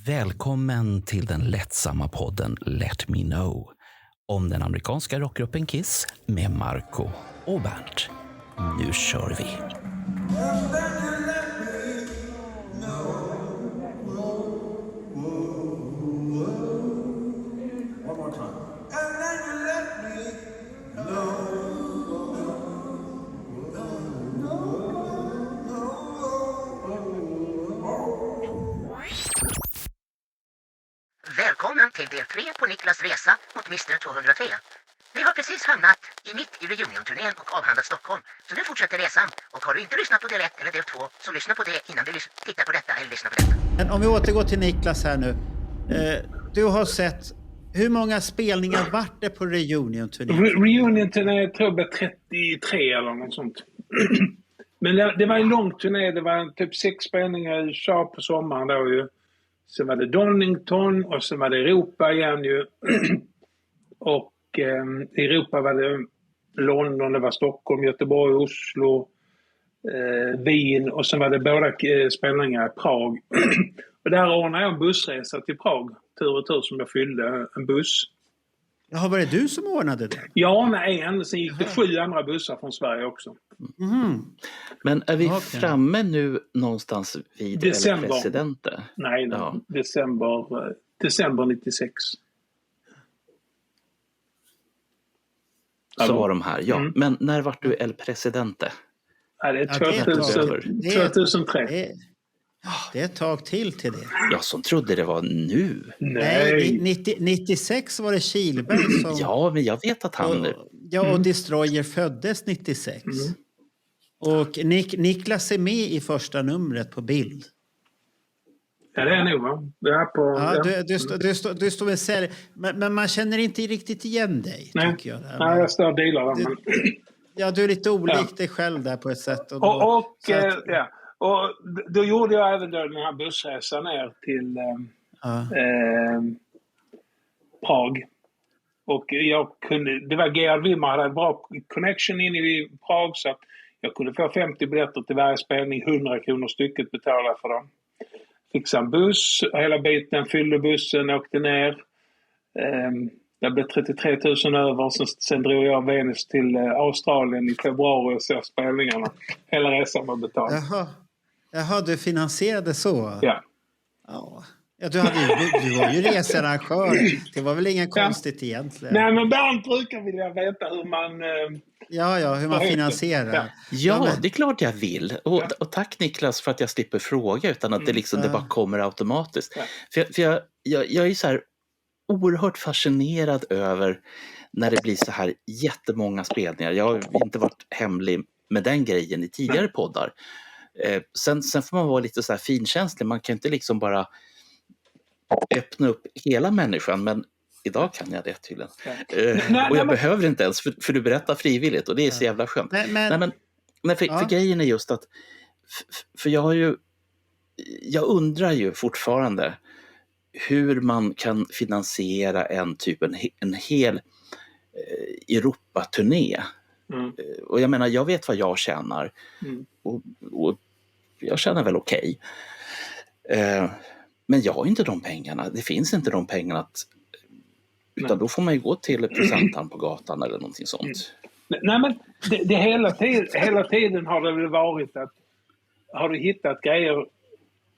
Välkommen till den lättsamma podden Let Me Know om den amerikanska rockgruppen Kiss med Marco och Bernt. Nu kör vi! Välkommen till del 3 på Niklas resa mot Mr 203. Vi har precis hamnat mitt i reunion-turnén och avhandlat Stockholm. Så nu fortsätter resan. Och har du inte lyssnat på del 1 eller del 2 så lyssna på det innan du tittar på detta eller lyssnar på detta. Men om vi återgår till Niklas här nu. Du har sett, hur många spelningar vart det på reunion-turnén? Reunion-turnén tror jag 33 eller något sånt. Men det var en lång turné. Det var typ 6 spelningar i USA på sommaren då ju. Sen var det Donington och sen var det Europa igen ju. Och i Europa var det London, det var Stockholm, Göteborg, Oslo, Wien och sen var det båda spelningar i Prag. Och där ordnade jag en bussresa till Prag, tur och tur, som jag fyllde en buss. Jaha, var det du som ordnade det? Ja, med en. Sen gick det 7 andra bussar från Sverige också. Mm. Men är vi framme nu någonstans vid presidenten? Nej, ja. December 96. Så var de här, ja. Mm. Men när var du El Presidente? Ja, det är 2003. Det är ett tag till det. Jag som trodde det var nu. Nej. 96 var det Kihlberg som... Ja, men jag vet att han... och Destroyer föddes 96. Mm. Och Niklas är med i första numret på bild. Ja, det är nog, va? Du står med sälj. Men man känner inte riktigt igen dig, tycker jag. Nej, jag står och dealar dem. Men... Ja, du är lite olik dig själv där på ett sätt. Och då gjorde jag även den här bussresan ner till Prag. Och det var Gerhard Wimmer hade en bra connection in i Prag så att jag kunde få 50 biljetter till varje spelning, 100 kronor stycket betala för dem. Fixa en buss, hela biten, fyllde bussen, åkte ner. Det blev 33 000 över, sen drog jag Venus till Australien i februari och så spelningarna. Hela resan var betald. Jaha, du finansierade så? Ja. Ja, du var ju researrangör. Det var väl inget konstigt egentligen. Nej, men Bernt brukar vilja veta hur man... hur man finansierar. Ja, det är klart jag vill. Och tack Niklas för att jag slipper fråga utan att det bara kommer automatiskt. Ja. För jag är så här oerhört fascinerad över när det blir så här jättemånga spelningar. Jag har inte varit hemlig med den grejen i tidigare poddar. Sen får man vara lite så här finkänslig. Man kan inte liksom bara öppna upp hela människan, men idag kan jag det tydligen. Och jag behöver inte ens, för du berättar frivilligt och det är så jävla skönt. För grejen är just att för jag undrar ju fortfarande hur man kan finansiera en hel Europa-turné. Och jag menar, jag vet vad jag tjänar. Och jag tjänar väl okej. Men jag har inte de pengarna. Det finns inte de pengarna utan då får man ju gå till presentaren på gatan eller någonting sånt. Nej, men det hela tiden har det väl varit att har du hittat grejer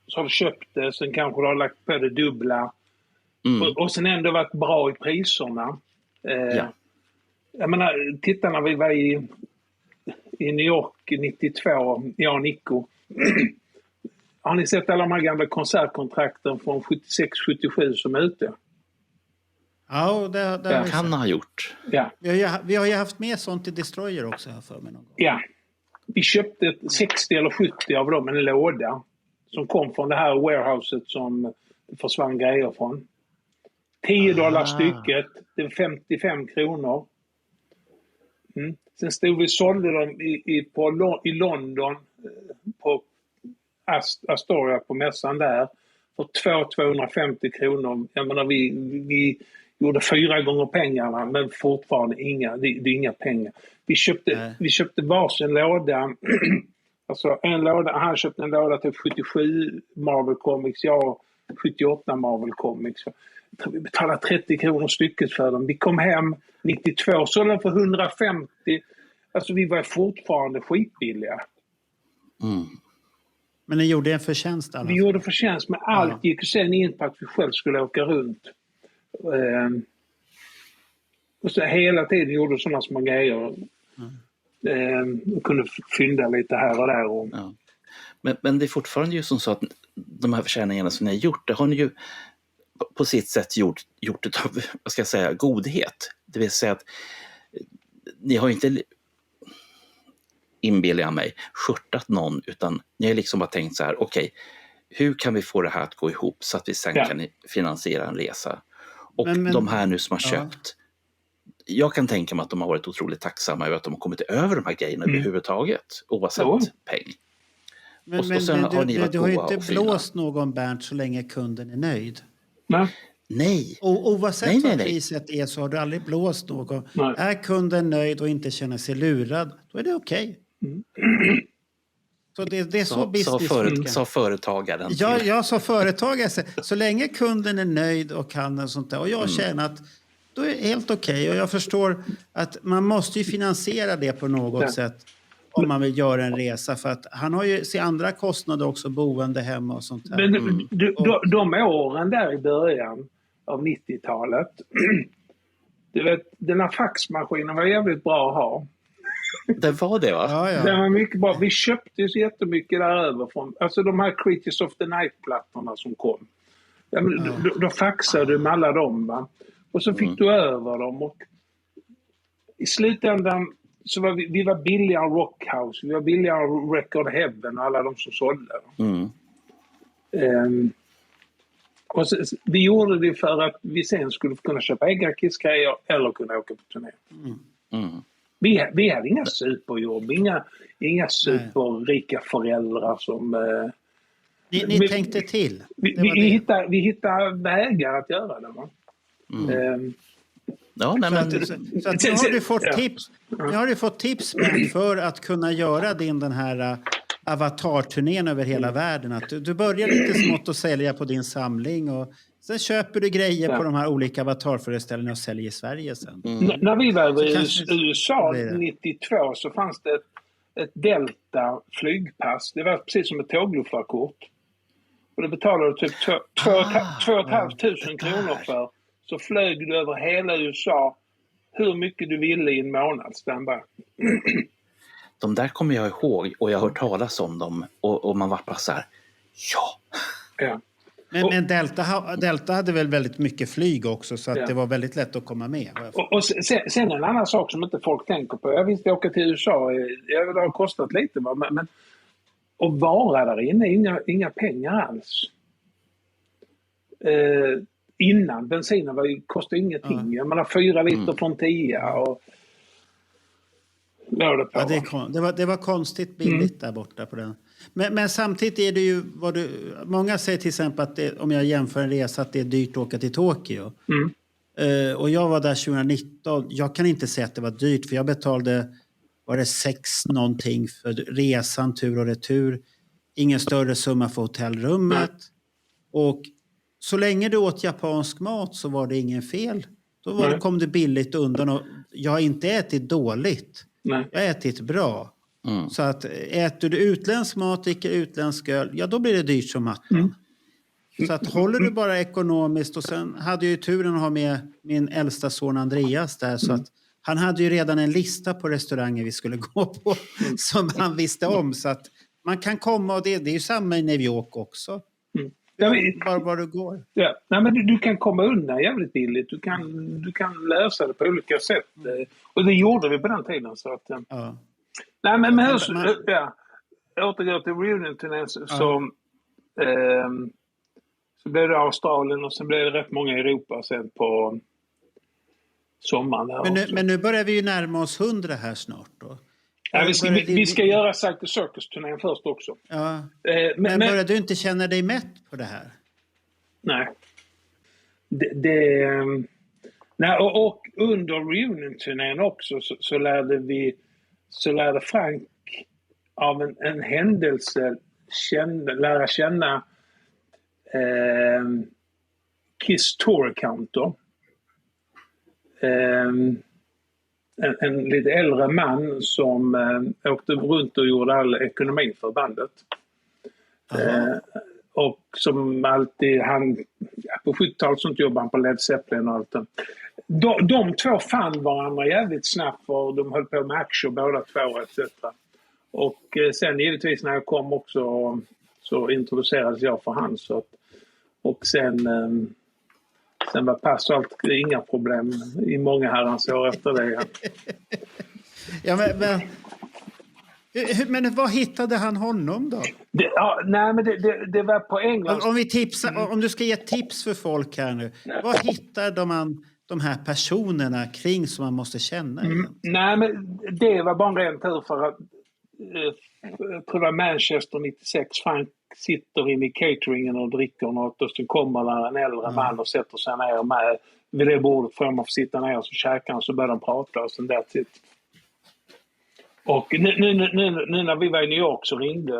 så har du köpt det, sen kanske du har lagt på det dubbla. Och sen ändå varit bra i priserna. Jag menar, titta när vi var i New York 92, jag och Nico. Har ni sett alla de här gamla konsertkontrakten från 76-77 som är ute? Ja, det kan ha gjort. Ja. Vi har ju haft med sånt i Destroyer också här för mig någon gång. Ja, vi köpte 60 eller 70 av dem, en låda som kom från det här warehouset som försvann grejer från. $10 stycket, det är 55 kronor. Sen stod vi och sålde dem i London på Astoria på mässan där för 250 kronor. Jag menar, vi gjorde 4 gånger pengarna men fortfarande det är inga pengar. Vi köpte varsin låda. Alltså en låda, han köpte en låda till 77 Marvel Comics, jag 78 Marvel Comics. Jag tror vi betalade 30 kronor stycket för dem. Vi kom hem 92, så den för 150. Alltså vi var fortfarande skitbilliga. Men ni gjorde en förtjänst alla. Vi gjorde förtjänst, men allt gick sen in på att vi själv skulle åka runt. Och så hela tiden gjorde sådana små grejer. Och kunde fynda lite här och där. Och... Ja. Men det är fortfarande ju som så att de här försäljningarna som ni har gjort, det har ni ju på sitt sätt gjort utav, vad ska jag säga, godhet. Det vill säga att ni har inte, inbillar jag mig, skörtat någon, utan ni har liksom bara tänkt så här, okej, hur kan vi få det här att gå ihop så att vi sen kan finansiera en resa? Och de här nu som har köpt, jag kan tänka mig att de har varit otroligt tacksamma över att de har kommit över de här grejerna överhuvudtaget, oavsett peng. Men du har ju inte blåst någon, Bernt, så länge kunden är nöjd. Nej. Och oavsett vad priset är så har du aldrig blåst någon. Nej. Är kunden nöjd och inte känner sig lurad, då är det okej. Så det är så business. Sa företagaren. Ja, jag sa företagare. Så länge kunden är nöjd och kan sånt där. Och jag känner att då är det helt okej. Och jag förstår att man måste ju finansiera det på något sätt. Om man vill göra en resa. För att han har ju sin andra kostnader också. Boende hemma och sånt här. Men de åren där i början av 90-talet. Du vet, den här faxmaskinen var jävligt bra att ha. Det var det, va? Ja. Den var mycket bra. Vi köpte ju så jättemycket där över från. Alltså de här Creatures of the Night-plattorna som kom. Då faxade du med alla dem, va? Och så fick du över dem. Och i slutändan så var vi var billigare Rockhouse. Vi var billigare Record Heaven och alla de som sålde. Och så, vi gjorde det för att vi sen skulle kunna köpa egna Kiss-grejer eller kunna åka på turné. Vi hade inga superjobb, inga superrika föräldrar som... Ni tänkte till. Vi hittade vägar att göra det, va? Så nu har du fått tips. Nu har du fått tips för att kunna göra den här avatarturnén över hela världen. Att du börjar lite smått att sälja på din samling och sen köper du grejer på de här olika avatarföreställningarna och säljer i Sverige sen. När vi var i USA 92 så fanns det ett Delta flygpass. Det var precis som ett tågluffarkort. Och det betalade du typ 2 500 kronor för. Så flög du över hela USA hur mycket du ville i en månad. Standby. De där kommer jag ihåg och jag har hört talas om dem och man var bara så här, ja. Men Delta hade väl väldigt mycket flyg också så att det var väldigt lätt att komma med. Och sen en annan sak som inte folk tänker på. Jag visste åka till USA, det har kostat lite, men att vara där inne inga pengar alls. Innan bensinen kostade ingenting. Jag menar 4 liter från 10 och det var konstigt billigt där borta på den. Men samtidigt är det ju många säger till exempel att om jag jämför en resa att det är dyrt att åka till Tokyo. Och jag var där 2019. Jag kan inte säga att det var dyrt för jag betalade 6 någonting för resan tur och retur. Ingen större summa för hotellrummet. Och så länge du åt japansk mat så var det ingen fel. Då kom du billigt undan och jag har inte ätit dåligt. Jag har ätit bra. Så att äter du utländsk mat, dricker utländsk öl, ja då blir det dyrt som mattan. Så att håller du bara ekonomiskt och sen hade jag ju turen att ha med min äldsta son Andreas där så att han hade ju redan en lista på restauranger vi skulle gå på som han visste om så att man kan komma och det är ju samma i New York också. Var du går. Ja. Nej, men du kan komma undan jävligt billigt. Du kan lösa det på olika sätt. Och det gjorde vi på den tiden. Så att, Nej, men återgår till reunion-turnén så blev det Australien och sen blev det rätt många i Europa sen på sommaren. Men nu börjar vi ju närma oss 100 här snart då. Ja, vi ska göra Circus Circus-turnén först också. Ja. Men börjar du inte känna dig mätt på det här? Nej. Nej, och under reunion-turnén också så lärde Frank av en händelse lära känna Kiss Tour Counter. En lite äldre man som åkte runt och gjorde all ekonomi för bandet. Och som alltid, på 70-talet sånt jobbade han på Led Zeppelin och allt det. De två fann varandra jävligt snabbt, för de höll på med action båda två etc. Och sen givetvis när jag kom också så introducerades jag för han. Och sen var pass och allt, inga problem i många herrans år efter det. Ja, men vad hittade han honom då? Det var på England. Om du ska ge tips för folk här nu. Vad hittar man de här personerna kring som man måste känna? Nej, men det var bara en ren tur för att jag tror det var Manchester 96. Frank sitter inne i cateringen och dricker något och så kommer där en äldre man och sätter sig ner med vid det bordet för man får sitta ner och så käkar han, så börjar de prata och sen där till. Och nu när vi var i New York så ringde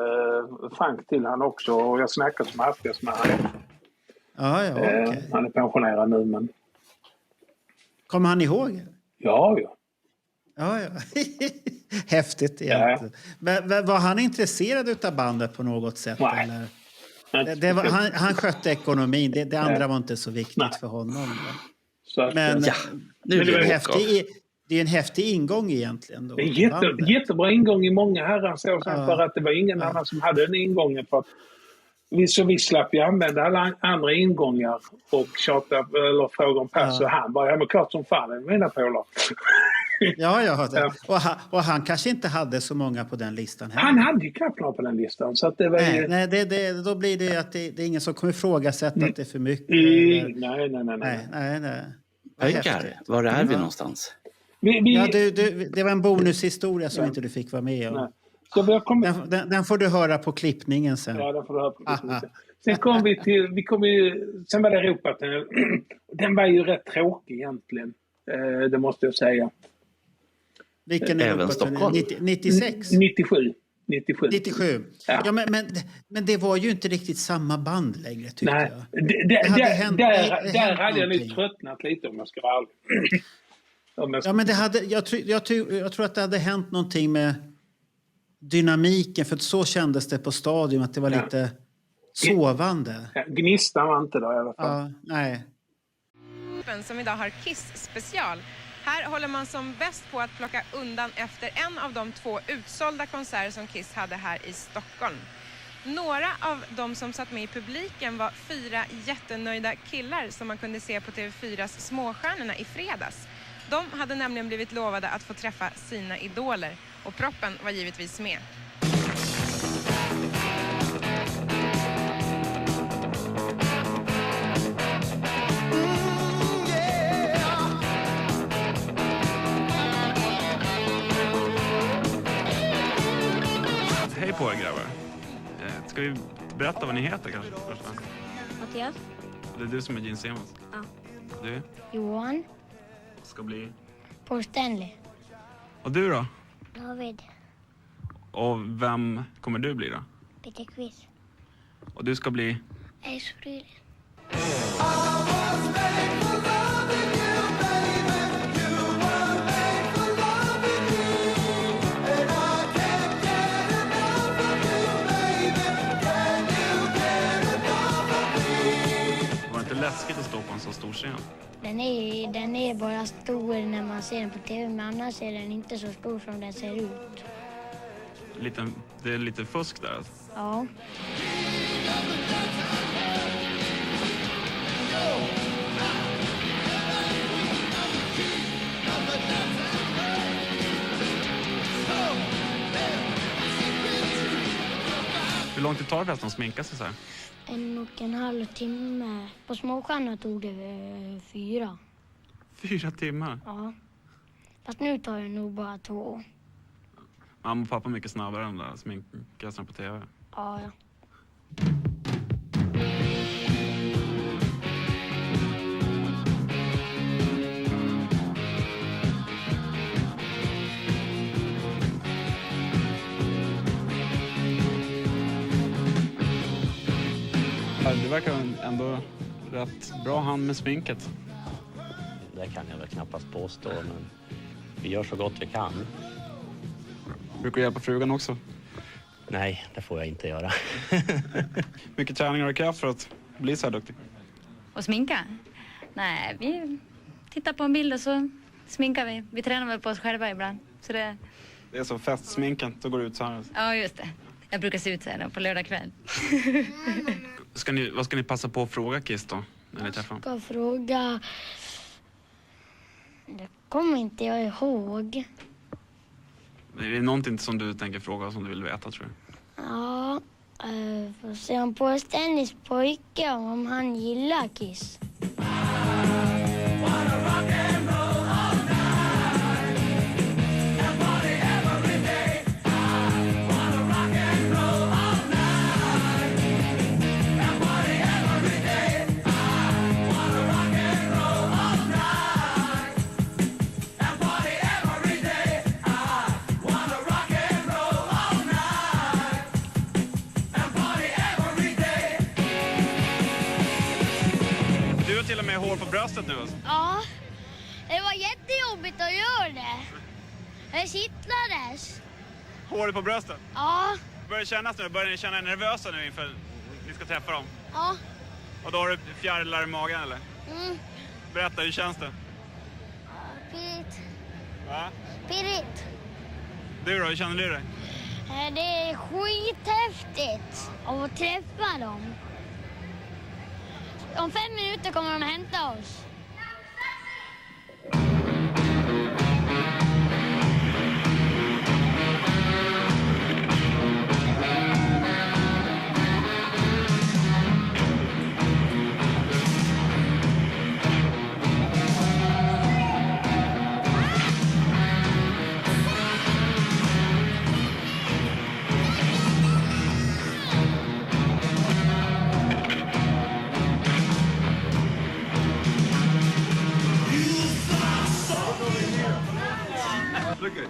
Frank till han också och jag snackade som hastigast med honom. Okay. Han är pensionerad nu, men... Kommer han ihåg? Ja. Häftigt egentligen. Men var han intresserad av bandet på något sätt? Nej. Eller? Han skötte ekonomin. Det andra var inte så viktigt för honom. Men det är en häftig ingång egentligen. Då, det är jättebra ingång i många herrans år för att det var ingen annan som hade den ingången. För att vi slapp ju använda alla andra ingångar och tjata eller fråga om pass och han bara, men klart som fan, mina polare. Och han kanske inte hade så många på den listan heller. Han hade ju knappt några på den listan. Så att det var då blir det att det är ingen som kommer ifrågasätta att det är för mycket. Nej. Pojkar, var är vi någonstans? Det var en bonushistoria som inte du fick vara med om. Den får du höra på klippningen sen. Ja, den får du höra på klippningen sen. Sen var det Europa. Den var ju rätt tråkig egentligen. Det måste jag säga. Vilken är även Stockholm? 96? 97. Ja, men det var ju inte riktigt samma band längre, tyckte jag. Där hade jag nu tröttnat lite, om jag ska vara ärlig. Men jag tror att det hade hänt någonting med dynamiken, för så kändes det på stadion, att det var lite sovande. Gnistan var inte då i alla fall. Nej. Som idag har Kiss special. Här håller man som bäst på att plocka undan efter en av de 2 utsålda konserter som Kiss hade här i Stockholm. Några av de som satt med i publiken var 4 jättenöjda killar som man kunde se på TV4s Småstjärnorna i fredags. De hade nämligen blivit lovade att få träffa sina idoler och proppen var givetvis med. Hej på er, grabbar. Ska vi berätta vad ni heter kanske? Mattias. Det är du som är Gene Simmons? Ja. Du? Johan. Ska bli? Paul Stanley. Och du då? David. Och vem kommer du bli då? Peter Quiz. Och du ska bli? Ace Frehley. Läskigt att stå på en så stor scen. Den är bara stor när man ser den på tv, men annars är den inte så stor som den ser ut. Det är lite fusk där alltså. Ja. Hur långt det tar det att sminka sig så här? 1,5 timme. På Småstjärnorna tog det 4. 4 timmar? Ja. Fast nu tar det nog bara 2. Mamma och pappa är mycket snabbare än där sminkasarna på tv. Ja. Det verkar ändå rätt bra hand med sminket. Det kan jag väl knappast påstå, men vi gör så gott vi kan. Brukar du hjälpa frugan också? Nej, det får jag inte göra. Mycket träning har du krävt för att bli så här duktig? Och sminka? Nej, vi tittar på en bild och så sminkar vi. Vi tränar väl på oss själva ibland. Så det är så festsminken, så går det ut så här. Ja, just det. Jag brukar se ut så här på lördag kväll. Vad ska ni passa på att fråga Kiss då? När ni träffar? Jag ska fråga... Det kommer inte jag ihåg. Är det någonting som du tänker fråga som du vill veta, tror du? Ja, får se om på Stennys pojke om han gillar Kiss. Till och med hår på bröstet nu alltså. Ja, det var jättejobbigt att göra det. Det kittlades. Håret på bröstet? Ja. Börjar det kännas nu? Börjar ni känna er nervösa nu inför ni ska träffa dem? Ja. Och då har du fjärilar i magen eller? Mm. Berätta, hur känns det? Pirrigt. Va? Pirrigt. Du då, hur känner du dig? Det är skithäftigt att träffa dem. Om 5 minuter kommer de att hämta oss.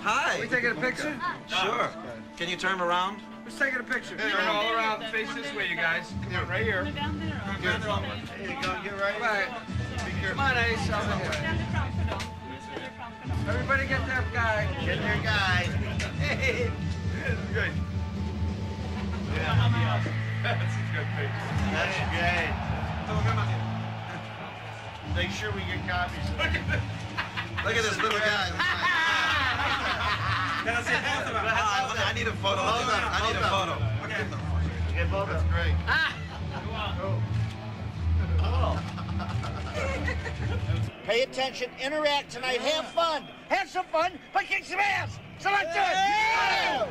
Hi. Are we taking a picture? Sure. Can you turn around? Who's taking a picture? Turn all around. Face this way, you guys. Come on, right here. There you go. Get right. Right. Come on, Ace. Over here. Everybody get that guy. Get your guy. Hey. This is good. Yeah. That's a good picture. That's great. Make sure we get copies. Look at this little guy. I need a photo. I need a photo. Okay. Get photo. That's great. Pay attention. Interact tonight. Have fun. Have some fun, but kick some ass. So let's do it. Yeah!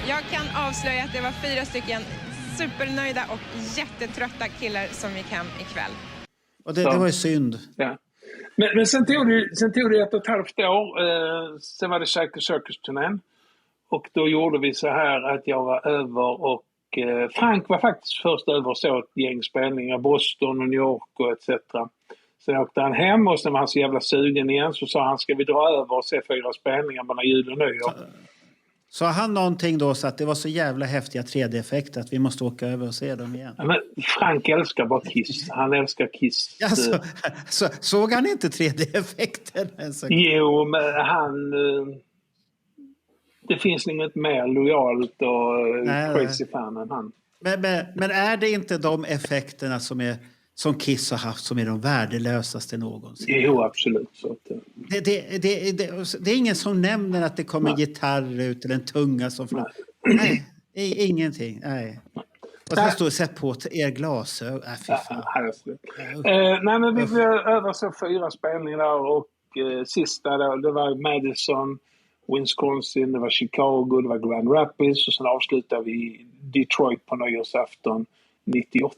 Jag kan avslöja att det var 4 stycken supernöjda och jättetrötta killar som gick hem ikväll. Och det var ju synd. Ja. Men sen tog det 1,5 år. Sen var det Psycho Circus-turnén. Och då gjorde vi så här att jag var över och Frank var faktiskt först över och så ett gäng spelningar. Boston och New York och etc. Sen åkte han hem och sen var han så jävla sugen igen. Så sa han, ska vi dra över och se 4 spelningar mellan jul och nyår? Sa han någonting då så att det var så jävla häftiga 3D-effekter att vi måste åka över och se dem igen? Ja, men Frank älskar bara Kiss. Han älskar Kiss. Alltså, såg han inte 3D-effekter? Jo, men han... Det finns inget mer lojalt och crazy fan än han. Men är det inte de effekterna som Kiss har haft som är de värdelösaste någonsin? Jo, absolut. Så att, det är ingen som nämner att det kommer gitarr ut eller en tunga som... Nej, ingenting. Nej. Och sen står det, sätt på er glasögon. Nej, men vi över så 4 spelningar och sista då, det var Madison, Wisconsin, det var Chicago, det var Grand Rapids och sen avslutade vi i Detroit på nyårsafton 98.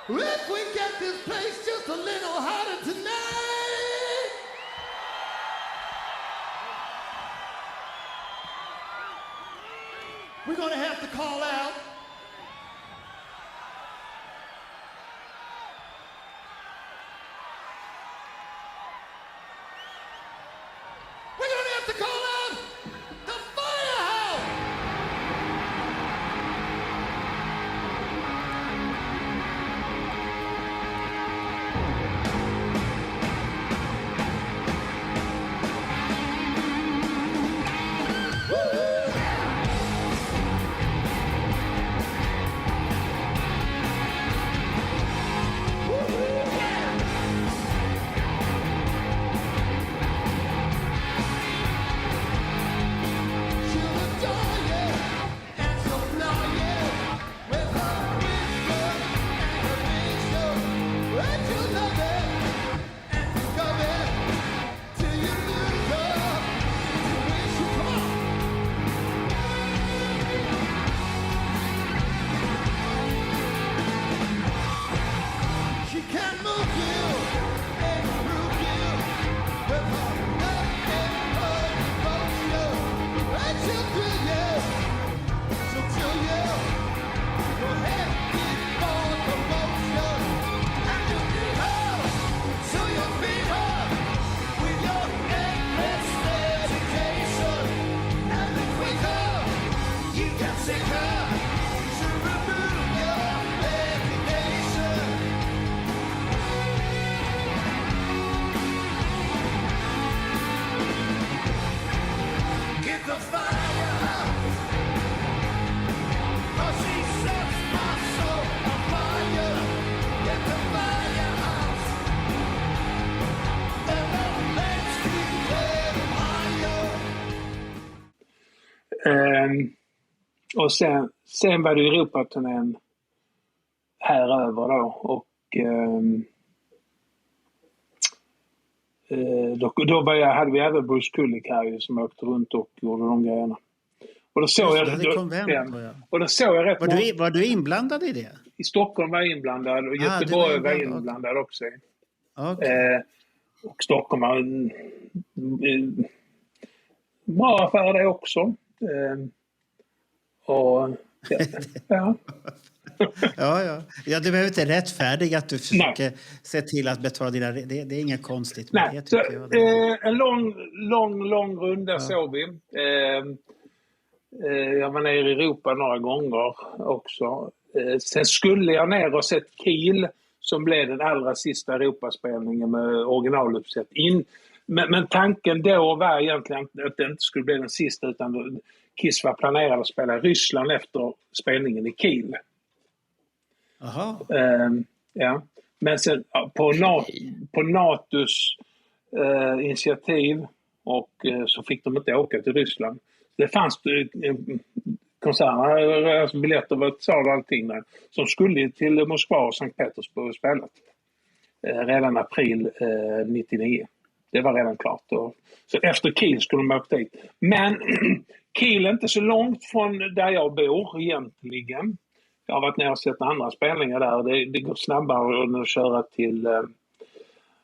If we get this place just a little hotter tonight, we're gonna have to call out. We're gonna have to call out the Firehouse. Och sen var det Europaturnén här över då och då hade vi även Bruce Kulick här som åkte runt och gjorde de grejerna. Och då såg jag rätt var du inblandad i det? I Stockholm var jag inblandad och Göteborg var inblandad också. Okay. Och Stockholm var en bra affär det också. Och ja. Ja, du behöver inte rättfärdiga att du försöker se till att betala dina... Det är inget konstigt med det, tycker jag. En lång runda såg vi. Jag var nere i Europa några gånger också. Sen skulle jag ner och sett Kiel som blev den allra sista Europaspelningen med originaluppsättning. Men tanken då var egentligen att det inte skulle bli den sista utan Kiss var planerad att spela i Ryssland efter spelningen i Kiel. Aha. Ja. Men sen på NATOs initiativ och så fick de inte åka till Ryssland. Det fanns konserter, alltså biljetter var ett sal och allting där, som skulle till Moskva och Sankt Petersburg spelat redan april 99. Det var redan klart. Så efter Kiel skulle de åka dit. Men Kiel är inte så långt från där jag bor egentligen. Jag har varit ner och sett andra spelningar där. Det går snabbare än att köra till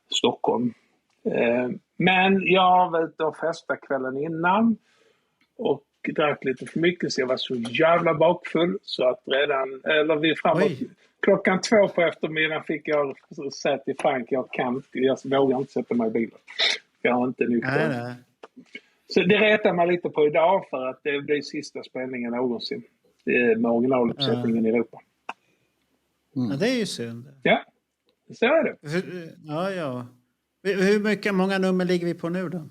Stockholm. Men jag var ute och festade kvällen innan. Och drack lite för mycket så jag var så jävla bakfull så att klockan 2 på eftermiddagen fick jag säga till Frank, jag vågar inte sätta mig i bilen. Jag har inte nykter. Så det retar man lite på idag för att det blir sista spelningen någonsin med originaluppsättningen i Europa. Ja, det är ju synd. Ja, så är det. Ja. Många nummer ligger vi på nu då?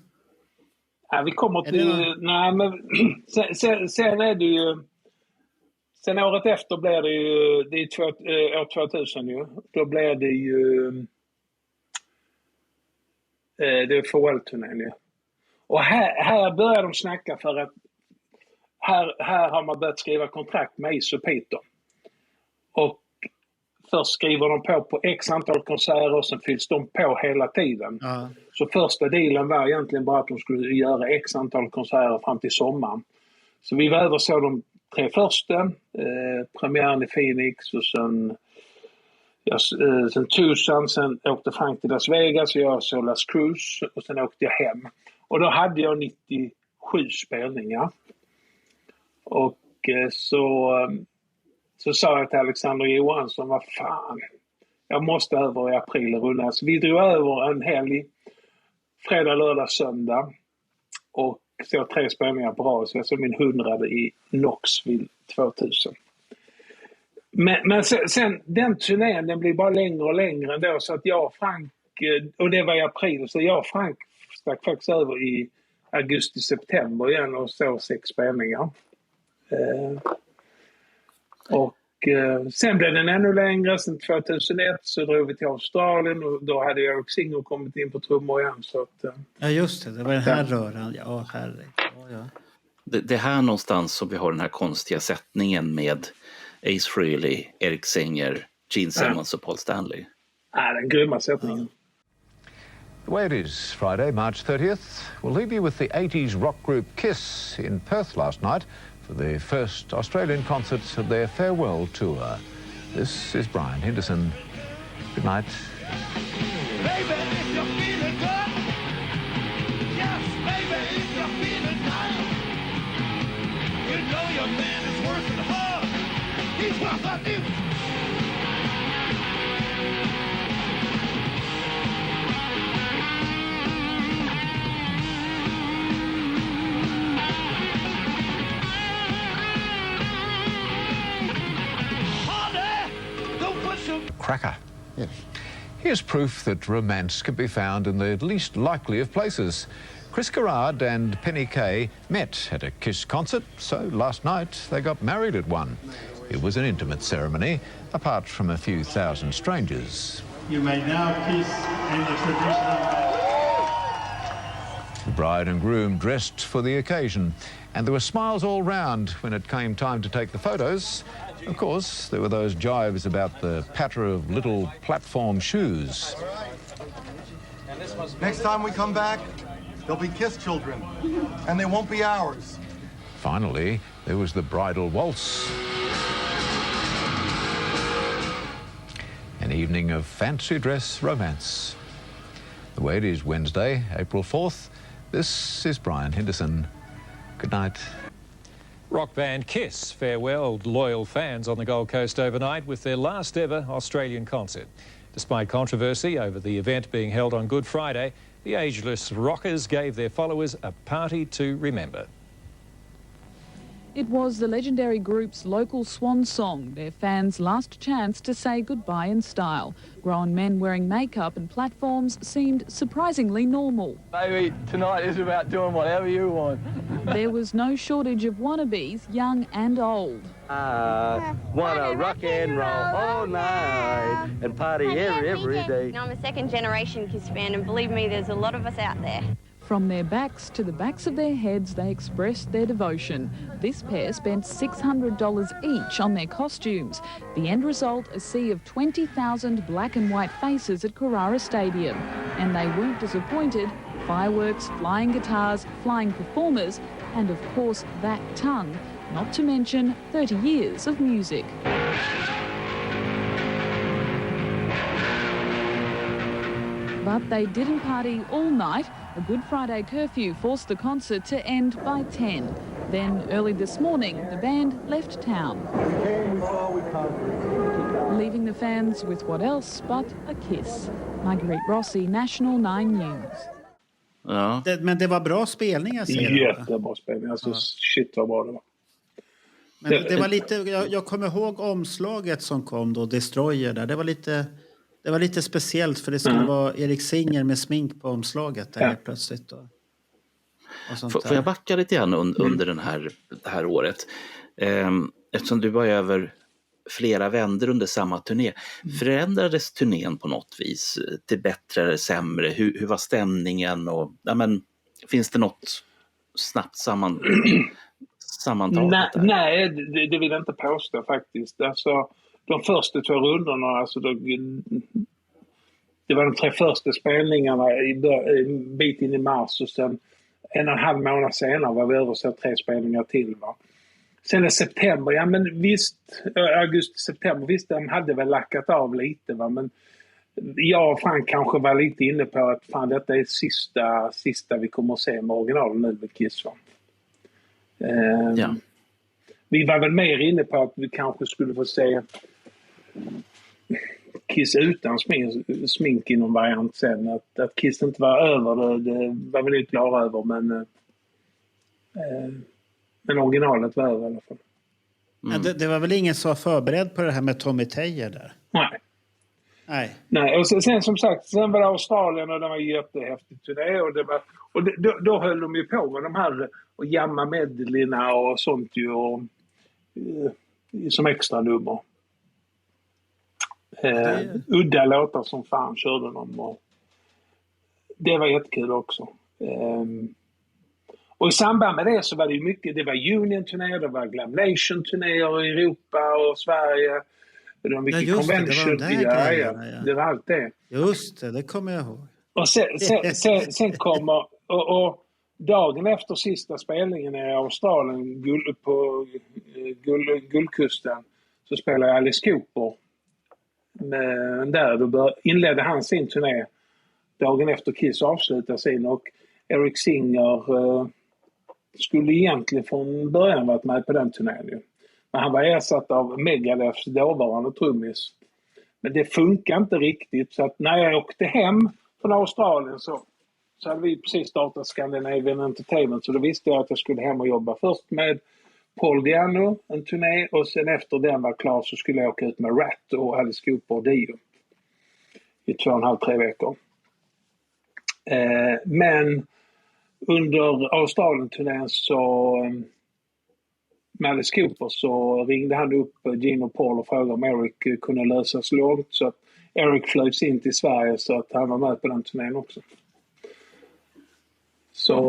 Ja, vi kommer till... Nej, men sen är det ju... Sen året efter blir det ju... Det är år 2000 ju. Då blir det ju... Det är FHL-turnén ju. Och här börjar de snacka för att... Här har man börjat skriva kontrakt med Ace och Peter. Och först skriver de på x antal konserter och sen fylls de på hela tiden. Ja. Så första dealen var egentligen bara att de skulle göra x antal konserter fram till sommaren. Så vi var över så de 3 första. Premiären i Phoenix och sen Tucson. Sen åkte Frank till Las Vegas och jag såg Las Cruz. Och sen åkte jag hem. Och då hade jag 97 spelningar. Och så sa jag till Alexander Johansson, vad fan, jag måste över i april runda. Så vi drog över en helg, fredag, lördag, söndag. Och så 3 spelningar på rad. Så jag såg min 100 i Knoxville 2000. Men sen den turnén, den blir bara längre och längre ändå. Så att jag och Frank, och det var i april, så jag och Frank stack faktiskt över i augusti-september igen och så 6 spelningar. Och sen blev den ännu längre. Sen 2001 så drog vi till Australien och då hade Eric Singer kommit in på trummor igen. Så att, ja just det var den här röran. Ja, herregud. Ja. Det är här någonstans som vi har den här konstiga sättningen med Ace Frehley, Eric Singer, Gene Simmons och Paul Stanley. Ja, den grymma sättningen. The way it is, Friday, March 30th, we'll leave you with the 80s rock group Kiss in Perth last night for the first Australian concert of their farewell tour. This is Brian Henderson. Good night. Baby, if you're feeling good, yes, baby, if you're feeling down, you know your man is working hard. He's worth a new. Cracker. Yes. Here's proof that romance can be found in the least likely of places. Chris Garrard and Penny Kay met at a Kiss concert, so last night they got married at one. It was an intimate ceremony, apart from a few thousand strangers. You may now kiss in the traditional... The bride and groom dressed for the occasion, and there were smiles all round when it came time to take the photos. Of course, there were those jibes about the patter of little platform shoes. Next time we come back, there'll be Kiss children, and they won't be ours. Finally, there was the bridal waltz. An evening of fancy dress romance. The way it is Wednesday, April 4th. This is Brian Henderson. Good night. Rock band Kiss farewelled loyal fans on the Gold Coast overnight with their last ever Australian concert. Despite controversy over the event being held on Good Friday, the ageless rockers gave their followers a party to remember. It was the legendary group's local swan song, their fans' last chance to say goodbye in style. Grown men wearing makeup and platforms seemed surprisingly normal. Baby, tonight is about doing whatever you want. There was no shortage of wannabes, young and old. I wanna rock and roll all night and party every day. I'm a second-generation Kiss fan, and believe me, there's a lot of us out there. From their backs to the backs of their heads, they expressed their devotion. This pair spent $600 each on their costumes. The end result, a sea of 20,000 black and white faces at Carrara Stadium. And they weren't disappointed. Fireworks, flying guitars, flying performers, and of course that tongue, not to mention 30 years of music. But they didn't party all night. A Good Friday curfew forced the concert to end by 10. Then early this morning, the band left town, leaving the fans with what else but a kiss. Marguerite Rossi, National 9 News. Ja. Men det var bra spelningar, ser du? Jättebra spelningar. Alltså, shit vad bra det var. Men det var lite, jag kommer ihåg omslaget som kom då, Destroyer där. Det var lite speciellt för det skulle vara Erik Singer med smink på omslaget där helt plötsligt. Får jag backa lite grann under det här året? Eftersom du var över flera vändor under samma turné. Förändrades turnén på något vis till bättre eller sämre? Hur var stämningen? Och, finns det något snabbt sammantaget? Nej, det vill jag inte påstå faktiskt. Alltså, de första 2 rundorna, alltså, det var de 3 första spelningarna en bit in i mars och sen 1,5 månad senare var vi över så 3 spelningar till. Va? Sen är september, ja men visst, augusti-september, visst de hade väl lackat av lite, va? Men jag och Frank kanske var lite inne på att fan, detta är sista vi kommer att se med originalen nu med Kiss. Va? Vi var väl mer inne på att vi kanske skulle få se Kiss utan smink i någon variant sen. Att Kiss inte var över det var vi inte klara över, men originalet var över i alla fall. Det var väl ingen som var förberedd på det här med Tommy Thayer där? Nej, och sen som sagt, sen var det Australien och det var jättehäftigt turné och då höll de ju på med de här och jamma medleyna och sånt ju och, som extra nummer. Udda låtar som fan körde de och det var jättekul också. Och i samband med det så var det ju mycket, det var Union-turnéer, det var Glam Nation-turnéer i Europa och Sverige. Det var mycket convention. Det var allt det. Just det kommer jag ihåg. Och sen kommer, och dagen efter sista spelningen i Australien på Guldkusten så spelade Alice Cooper. Men då inledde han sin turné dagen efter Kiss avslutade sin och Erik Singer skulle egentligen från början varit med på den turnén. Men han var ersatt av Megadeths dåvarande trummis. Men det funkar inte riktigt så att när jag åkte hem från Australien så hade vi precis startat Scandinavian Entertainment så då visste jag att jag skulle hem och jobba först med Paul Diano, en turné, och sen efter den var klar så skulle jag åka ut med Rat och Alice Cooper och Dio i 2,5-3 veckor. Men under Australien-turnén så med Alice Cooper så ringde han upp Gene och Paul och frågade om Eric kunde lösas långt så att Eric flögs in till Sverige så att han var med på den turnén också. Så,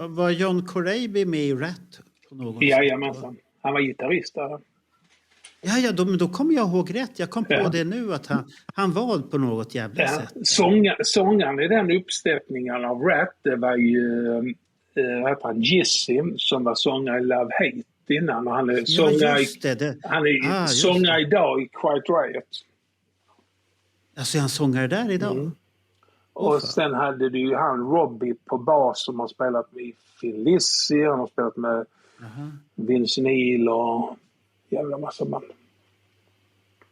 var John Corabi med i Rat? Jajamensan. Han var gitarrist där. Ja, då kommer jag ihåg rätt. Jag kom på det nu att han var på något jävla sätt. Sångaren i den uppsättningen av Rat, det var ju Jizzy som var sångare i Love Hate innan. Och han är sångare idag i Quiet Riot. Alltså han sångare där idag? Och sen hade du ju han Robbie på bas som har spelat med Phil Lizzy, han har spelat med Vince Neil och jävla massa band.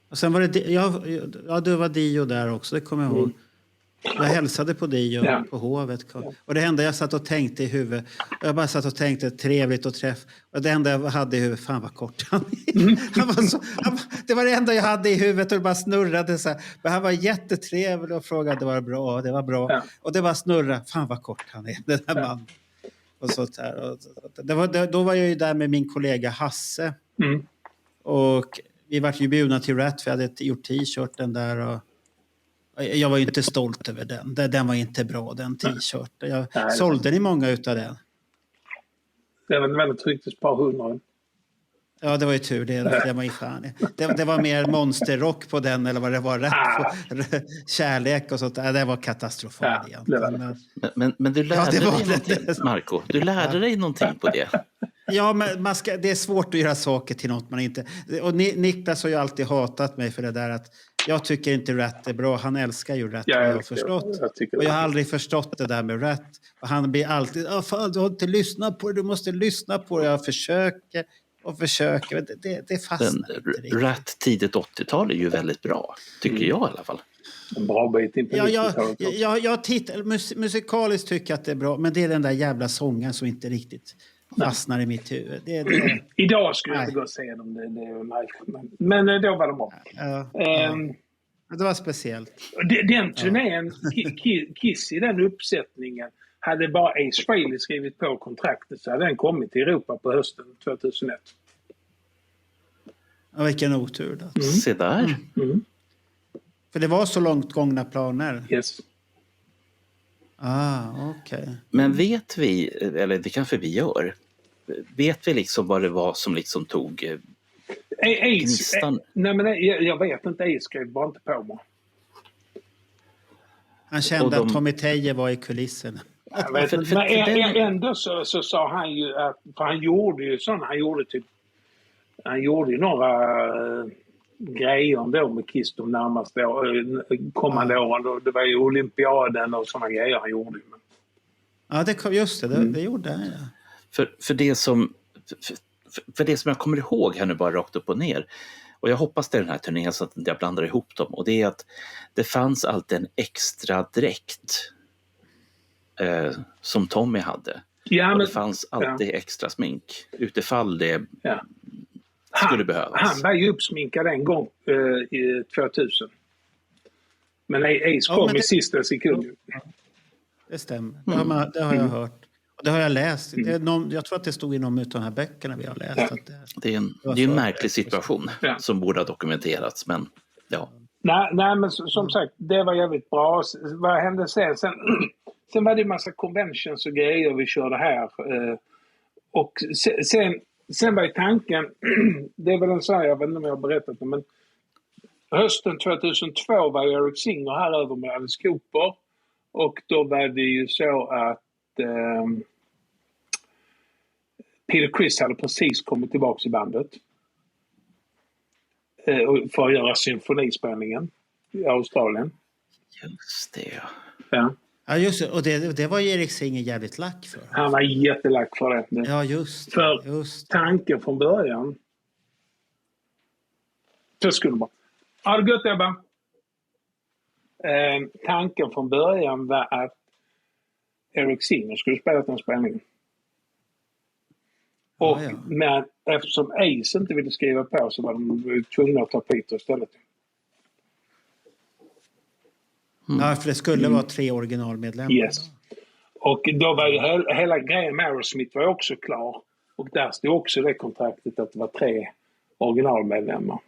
Och sen var det det var Dio där också, det kommer jag ihåg. Jag hälsade på Dio på Hovet. Och det enda jag satt och tänkte i huvudet, jag bara satt och tänkte trevligt och träff. Och det enda jag hade i huvudet, fan vad kort han är. Det var det enda jag hade i huvudet och det bara snurrade så här. Men han var jättetrevlig och frågade, det var bra, det var bra. Ja. Och det bara snurrade, fan vad kort han är, den här mannen. Och sånt här. Då var jag ju där med min kollega Hasse. Och vi var ju bjudna till Rat, för jag hade gjort t-shirten där och jag var ju inte stolt över den. Den var inte bra, den t-shirten. Jag sålde ni många utav den? Det var väldigt tryggt, ett par hundra. Ja, det var ju tur. Det var ju fan. Det var mer monsterrock på den, eller vad det var. Kärlek och sånt. Det var katastrofalt egentligen. Men du lärde dig någonting, Marco. Du lärde dig någonting på det. Ja, men det är svårt att göra saker till något man inte... Och Niklas har ju alltid hatat mig för det där att Jag tycker inte Rat är bra. Han älskar ju Rat, har jag förstått. Och jag har aldrig förstått det där med Rat. Och han blir alltid, fan, du har inte lyssnat på det, du måste lyssna på det. Jag försöker. Men det fastnar inte riktigt. Rat tidigt 80-tal är ju väldigt bra, tycker jag i alla fall. En bra bit in på 90-talet. Jag tittar, musikaliskt tycker jag att det är bra, men det är den där jävla sången som inte riktigt fastnar i mitt huvud. Idag skulle jag inte gå och se dem, men då var de bra. Det var speciellt. Den turnén, Kiss i den uppsättningen, hade bara Ace Frehley skrivit på kontraktet, så hade den kommit till Europa på hösten 2001. Ja, vilken otur då. Se där. För det var så långt gångna planer. Yes. Okej. Men vet vi, eller det kanske vi gör, vet vi liksom vad det var som liksom tog gnistan? Nej, men jag vet inte, Ace skrev bara inte på mig. Han kände att Tommy Teje var i kulisserna. Ändå så sa han ju att, för han gjorde ju sådana, han gjorde ju några grejer då med Kiss de närmaste kommande åren. Det var ju olympiaden och sådana grejer han gjorde. Ja, det gjorde han, ja. För det som jag kommer ihåg här nu bara rakt upp och ner, och jag hoppas det är den här turnén så att jag blandar ihop dem, och det är att det fanns alltid en extra dräkt som Tommy hade. Ja, och det fanns alltid extra smink utifall det skulle behövas. Han var ju uppsminkad en gång i 2000. Men Ace kom i sista sekund. Det stämmer. Det har jag hört. Och det har jag läst. Jag tror att det stod i någon av de här böckerna vi har läst. Att det är en märklig situation som borde ha dokumenterats. Men ja. Nej, men som sagt, det var jävligt bra. Vad hände sen? Sen var det en massa conventions och grejer vi körde här. Och sen var ju tanken, det är väl en sån här, jag vet inte om jag har berättat det, men hösten 2002 var Eric Singer här över med Alice Cooper. Och då var det ju så att Peter Criss hade precis kommit tillbaka i bandet för att göra symfonispelningen i Australien. Just det, Ja, just det. Och det var Erik Singer jävligt lack för. Han var jättelack för det. Ja, just det. För tanken från början. Så skulle man. Ja, det gött, Ebba. Tanken från början var att Eric Singer skulle spela den spelningen. Och men eftersom Ace inte ville skriva på så var de tvungna att ta Peter istället. Ja, för det skulle vara 3 originalmedlemmar. Yes. Och då var ju hela grejen med Aerosmith var också klar. Och där stod också det kontraktet att det var 3 originalmedlemmar.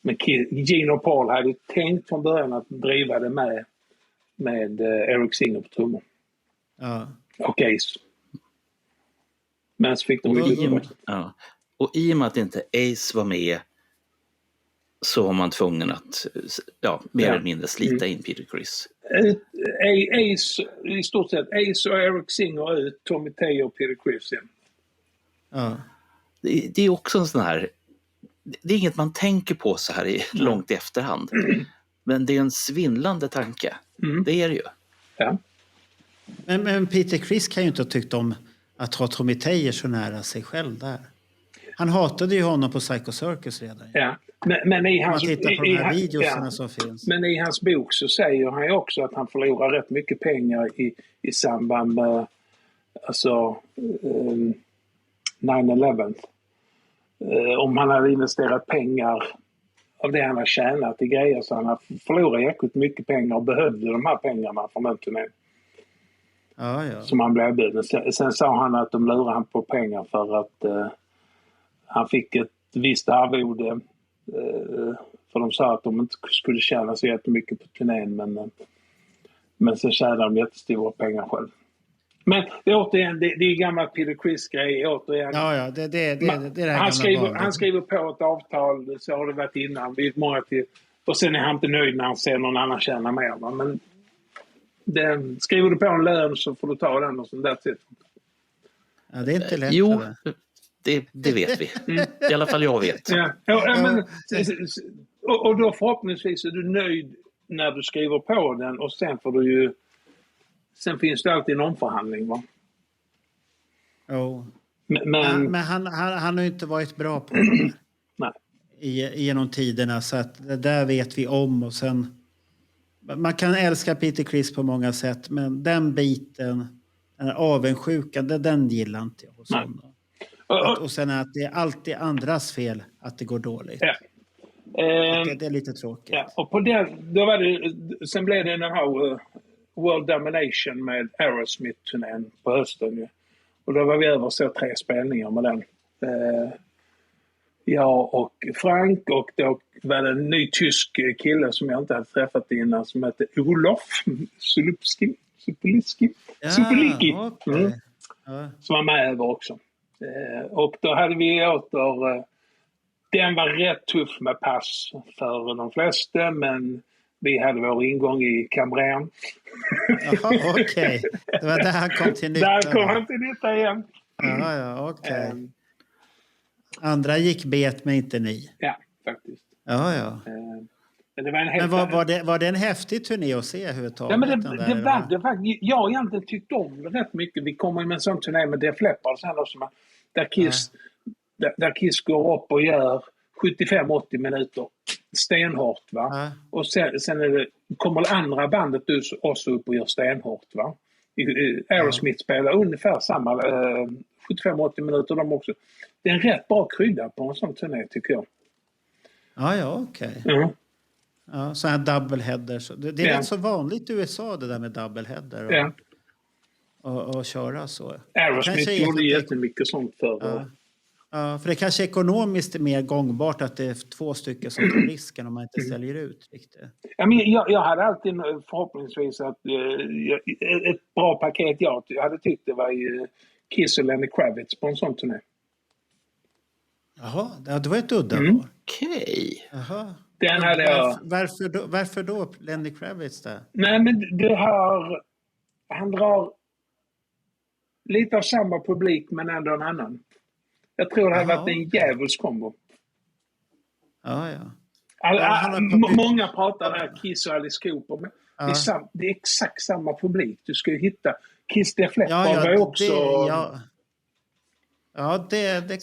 Men Gene och Paul hade tänkt från början att driva det med Eric Singer på trummor. Ja. Och Ace. Men så fick de och i och med att inte Ace var med så var man tvungen att mer eller mindre slita in Peter Criss. Ace, i stort sett, Ace och Eric Singer ut, Tommy Teje och Peter Criss igen. Ja. Det är också en sån här, det är inget man tänker på så här långt i efterhand. Men det är en svindlande tanke. Det är det ju. Ja. Men Peter Criss kan ju inte ha tyckt om att ha Tommy Teje så nära sig själv där. Han hatade ju honom på Psycho Circus redan. Ja. Men i hans, man tittar på de här videorna som finns. Men i hans bok så säger han ju också att han förlorar rätt mycket pengar i samband med 9/11. Om han hade investerat pengar av det han har tjänat i grejer så han har förlorat jäkligt mycket pengar och behövde de här pengarna från den turnén. Ja. Som han blev erbjuden. Sen sa han att de lurade han på pengar för att han fick ett visst arvode. För de sa att de inte skulle tjäna så jättemycket på turnén. Men så tjänade de jättestora pengar själv. Men återigen, det är gammal Peter Criss-grej. Återigen. Ja, det är det här han skriver på ett avtal, så har det varit innan. Vi är många till, och sen är han inte nöjd när han ser någon annan tjäna mer. Va? Men skriver du på en lön så får du ta den och sånt där. Ja, det är inte lätt. Jo, det vet vi. I alla fall jag vet. Men, och då förhoppningsvis är du nöjd när du skriver på den och sen får du ju... Sen finns det alltid en omförhandling, va? Jo. Men han har ju inte varit bra på det. Nej. Genom tiderna, så att det där vet vi om. Och sen, man kan älska Peter Criss på många sätt, men den biten, den avundsjukan, den gillar inte jag hos honom. Och sen att det är alltid andras fel att det går dåligt. Ja. Det är lite tråkigt. Ja, och på den, då var det, sen blev det den här World Domination med Aerosmith-turnén på hösten. Ja. Och då var vi över så 3 spelningar med den. Jag och Frank, och då var det en ny tysk kille som jag inte hade träffat innan som hette Olof Sulipski. Okay. Som var med över också. Och då hade vi åter... Den var rätt tuff med pass för de flesta, men vi hade vår ingång i Cambrén. Jaha, okej. Det var där han kom till nytta. Där kom han till nytta igen. Ja, okej. Andra gick bet, men inte ni. Ja, faktiskt. Ja. Men, det var var det en häftig turné att se överhuvudtaget? Ja, men det var jag har egentligen tyckt om det rätt mycket. Vi kommer med en sån turné med Def Leppard sen också, där Kiss går upp och gör 75-80 minuter stenhårt, va? Och sen kommer det andra bandet också upp och gör stenhårt, va? Aerosmith spelar ungefär samma 75-80 minuter de också. Det är en rätt bra krydda på en sån turné, tycker jag. Ja, okej. Ja, så här doubleheader. Det är rätt så vanligt i USA, det där med doubleheader. Och köra så. Aerosmith gjorde jättemycket sånt för. Ja, för det kanske ekonomiskt är mer gångbart att det är 2 stycken som tar risken om man inte säljer ut riktigt. Ja, men jag hade alltid förhoppningsvis att ett bra paket jag hade tyckt det var Kiss och Lenny Kravitz på en sån turné. Jaha, det var ett udda par. Okej. Jaha. Den hade jag... Varför då Lenny Kravitz där? Nej, men han drar lite av samma publik men ändå en annan. Jag tror det har varit en djävuls kombo. Ja. Många pratar där Kiss och Alice Cooper, men det är exakt samma publik. Du ska ju hitta Kiss Def Leppard var också... Det kan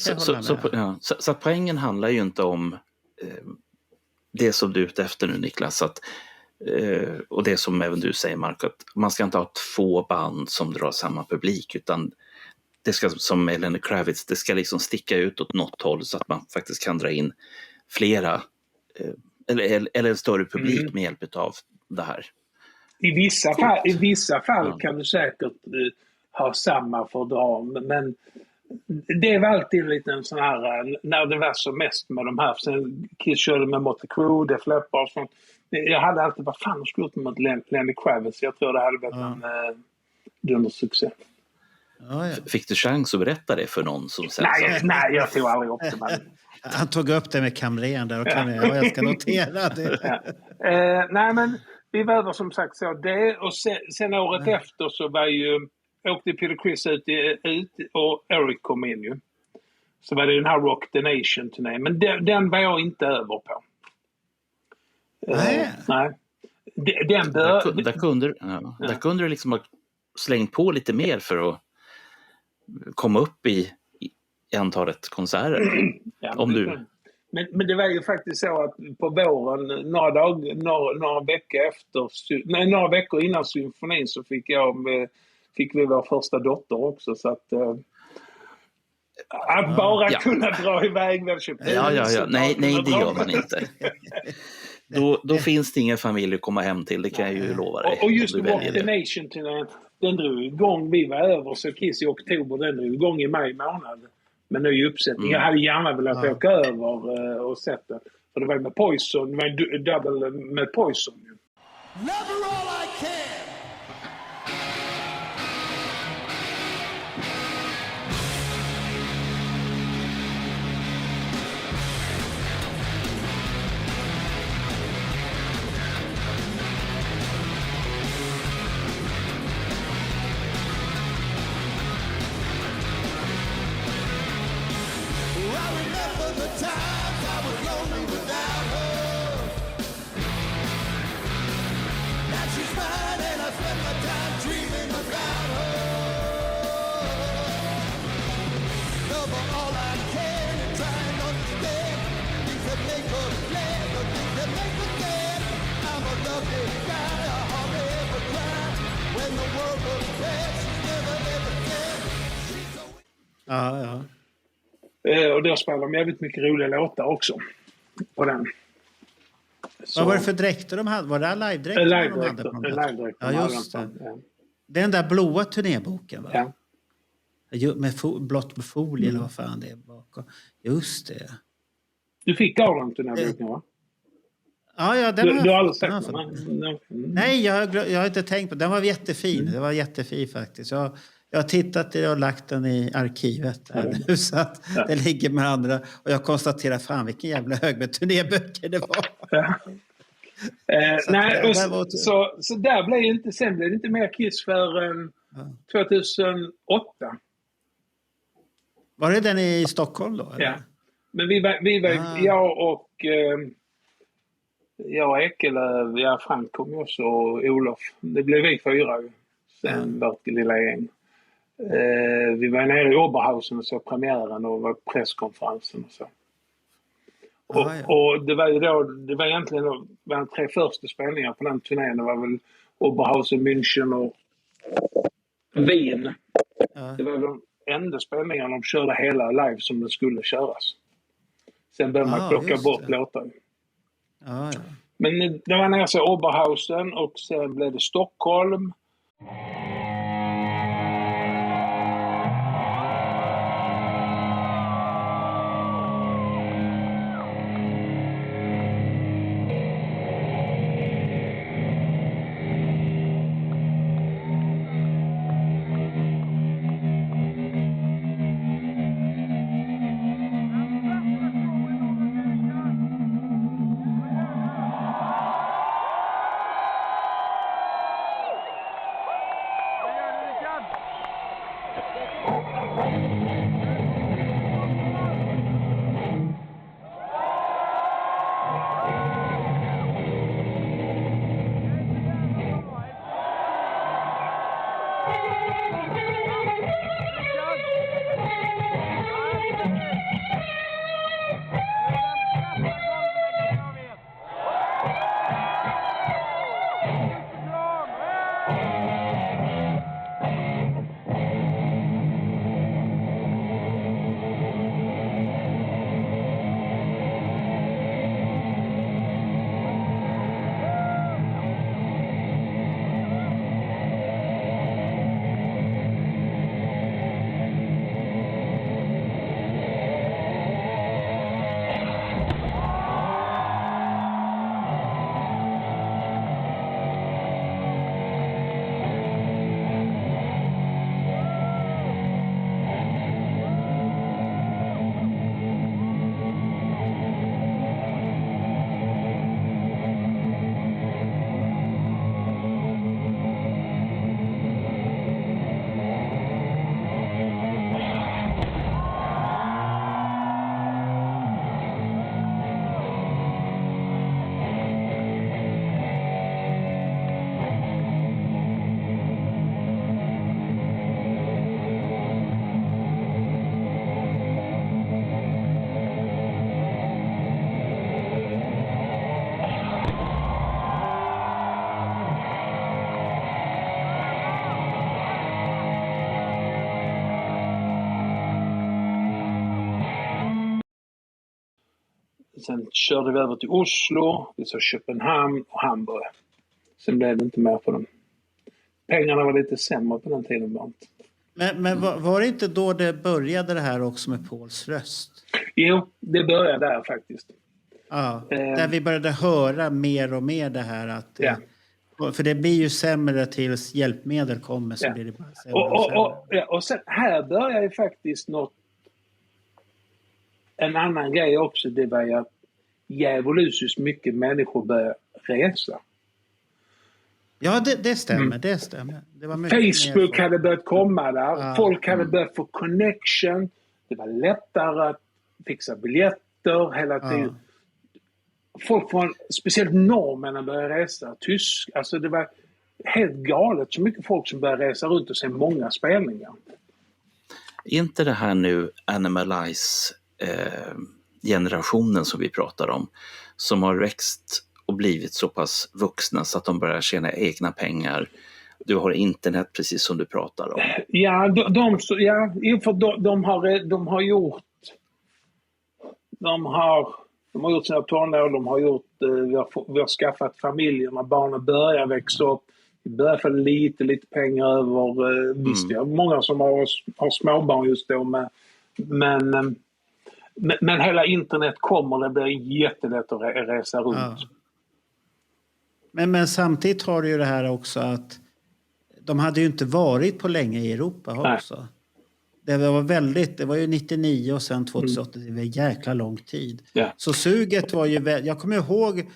jag hålla med. Så poängen handlar ju inte om det som du är ute efter nu, Niklas, och det som även du säger, Mark, att man ska inte ha 2 band som drar samma publik, utan det ska, som med Lenny Kravitz, det ska liksom sticka ut åt något håll så att man faktiskt kan dra in flera eller en större publik med hjälp av det här. I vissa fall kan du säkert ha samma för att dra, men det var alltid en liten sån här, när det var som mest med de här, sen Kiss körde med Motley Crue, Def Leppard och sånt. Jag hade alltid, vad fan skulle jag gjort med Lenny Kravitz? Jag tror det hade varit en dundersuccé. Fick du chans att berätta det för någon som sen? Nej, jag tog aldrig upp det. Han tog upp det med Camrén där och jag ska notera det. Nej, men vi var som sagt så det, och sen året efter så åkte Peter Criss ut och Eric kom in ju. Så var det den här Rock the Nation-turnén, men den var jag inte över på. Nej. Där kunde du liksom ha slängt på lite mer för att komma upp i antalet konserter. Men det var ju faktiskt så att på våren, några veckor innan symfonin så fick vi vår första dotter också, så att kunna dra iväg väl Nej, det gör man inte. Då finns det ingen familj att komma hem till, det kan jag ju lova dig. Och just Rock the Nation, den drog igång, vi var över så Kiss i oktober, den drog igång i maj månad. Men nu är ju uppsättning. Jag hade gärna velat åka över och sätta. För det var med Poison, det var double med Poison. Never all I can. the times I was lonely without her. Now she's mine and I spend my time dreaming about her. Love her all I can and try and understand things that make her glad, the things that make her sad. I'm a lucky guy, I hardly ever cry. When the world looks bad, she's never ever sad. Ja. Och då spelar de jävligt mycket roliga låtar också på den. Så. Vad var det för dräkter de hade? Var det live-dräkter de hade? Live-dräkter. Ja, just det. Den där blåa turnéboken, va? Ja. Med blått med folie eller vad fan det är bakom. Just det. Du fick av den turnéboken, va? Ja, den du har aldrig sett den? Nej, jag har inte tänkt på den. var jättefin. Det var jättefin faktiskt. Jag har tittat i och lagt den i arkivet här nu, så att det ligger med andra. Och jag konstaterar, fan vilken jävla hög med turnéböcker det var. Ja. Så där blev inte, sen blev det inte mer Kiss för 2008. Var det den i Stockholm då? Eller? Ja. Men vi var jag och Ekelöf, Frank kom ju också, och Olof. Det blev vi 4 ju. Sen vårt lilla gäng. Vi var nere i Oberhausen och så premiären och var presskonferensen och så. Och det var ju då, det var egentligen de 3 första spelningar på den turnén. Det var väl Oberhausen, München och Wien. Det var väl de enda spelningarna de körde hela live som det skulle köras. Sen började man plocka bort låtar. Men det var nere så Oberhausen och sen blev det Stockholm. Sen körde vi över till Oslo, vi sa Köpenhamn och Hamburg. Sen blev det inte mer på dem. Pengarna var lite sämre på den tiden bara. Men var det inte då det började det här också med Pauls röst? Jo, det började där faktiskt. Ja, där vi började höra mer och mer det här att... För det blir ju sämre tills hjälpmedel kommer, så blir det bara sämre och sen här börjar ju faktiskt något. En annan grej också, det var ju att djävulusiskt mycket människor började resa. Ja, det stämmer, det stämmer. Det var mycket Facebook hade börjat komma där. Folk hade börjat få connection. Det var lättare att fixa biljetter hela tiden. Folk från, speciellt norrmännen började resa, alltså det var helt galet så mycket folk som började resa runt och se många spelningar. Är inte det här nu Animalize generationen som vi pratar om, som har växt och blivit så pass vuxna så att de börjar tjäna egna pengar? Du har internet precis som du pratar om. Ja, de har gjort sina tonår, de har gjort, vi har skaffat familjer när barnen börjar växa upp. Vi börjar få lite pengar över, visst jag många som har småbarn just då, men hela internet kommer, det blir jättelätt att resa runt. Ja. Men samtidigt har du ju det här också att de hade ju inte varit på länge i Europa också. Det var ju 99 och sen 2008, det var en jäkla lång tid. Yeah. Så suget var ju, jag kommer ihåg,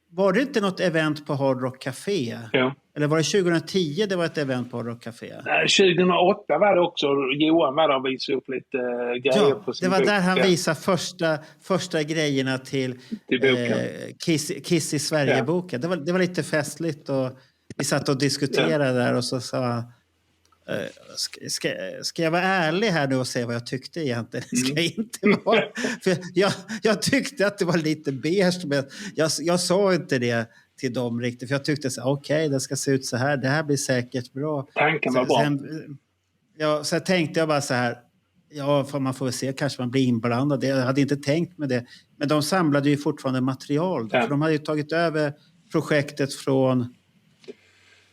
var det inte något event på Hard Rock Café? Ja. Eller var det 2010 det var ett event på Hard Rock Café? 2008 var det också, Johan var där och visade upp lite grejer på sin det var bok. där han visade första grejerna till Kiss i Sverige-boken. Det var lite festligt och vi satt och diskuterade där och så sa ska jag vara ärlig här nu och säga vad jag tyckte egentligen? Ska jag inte vara? För jag tyckte att det var lite beige, men jag sa inte det till dem riktigt. För jag tyckte så okej, det ska se ut så här. Det här blir säkert bra. Tanken var bra. Så tänkte jag bara så här. Ja, för man får väl se. Kanske man blir inblandad. Jag hade inte tänkt med det. Men de samlade ju fortfarande material. För de hade ju tagit över projektet från...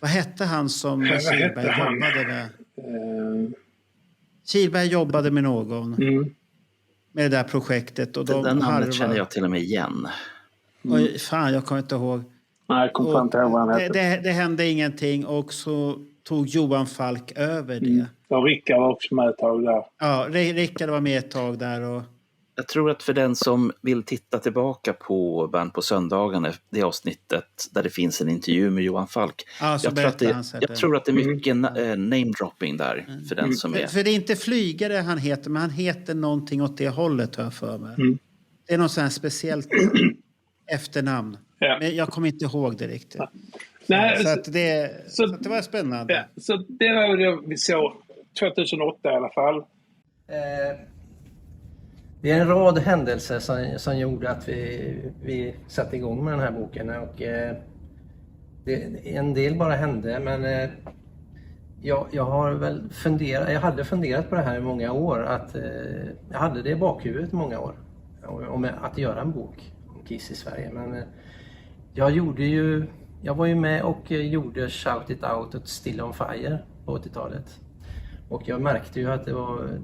Vad hette han som Kihlberg jobbade med? Kihlberg jobbade med någon. Med det där projektet. Och den namnet känner jag till och med igen. Oj, fan, jag kommer inte ihåg. Nej, jag kommer inte ihåg vad han hette. Det hände ingenting och så tog Johan Falk över det. Och Rickard var också med ett tag där. Ja, Rickard var med ett tag där. Och... Jag tror att för den som vill titta tillbaka på Band på söndagarna, det avsnittet där det finns en intervju med Johan Falk. Ja, jag tror att det är mycket name-dropping där för den som är... För det är inte flygare han heter, men han heter någonting åt det hållet, hör för mig. Det är något sånt här speciellt efternamn. Ja. Men jag kommer inte ihåg det riktigt. Nej, så det var spännande. Ja, så det var det vi såg 2008 i alla fall. Det är en rad händelser som gjorde att vi satte igång med den här boken. Och, en del bara hände, men jag hade funderat på det här i många år. Jag hade det i bakhuvudet i många år. Om att göra en bok om Kiss i Sverige. Men jag var ju med och gjorde Shout It Out och Still On Fire på 80-talet. Och jag märkte ju att det var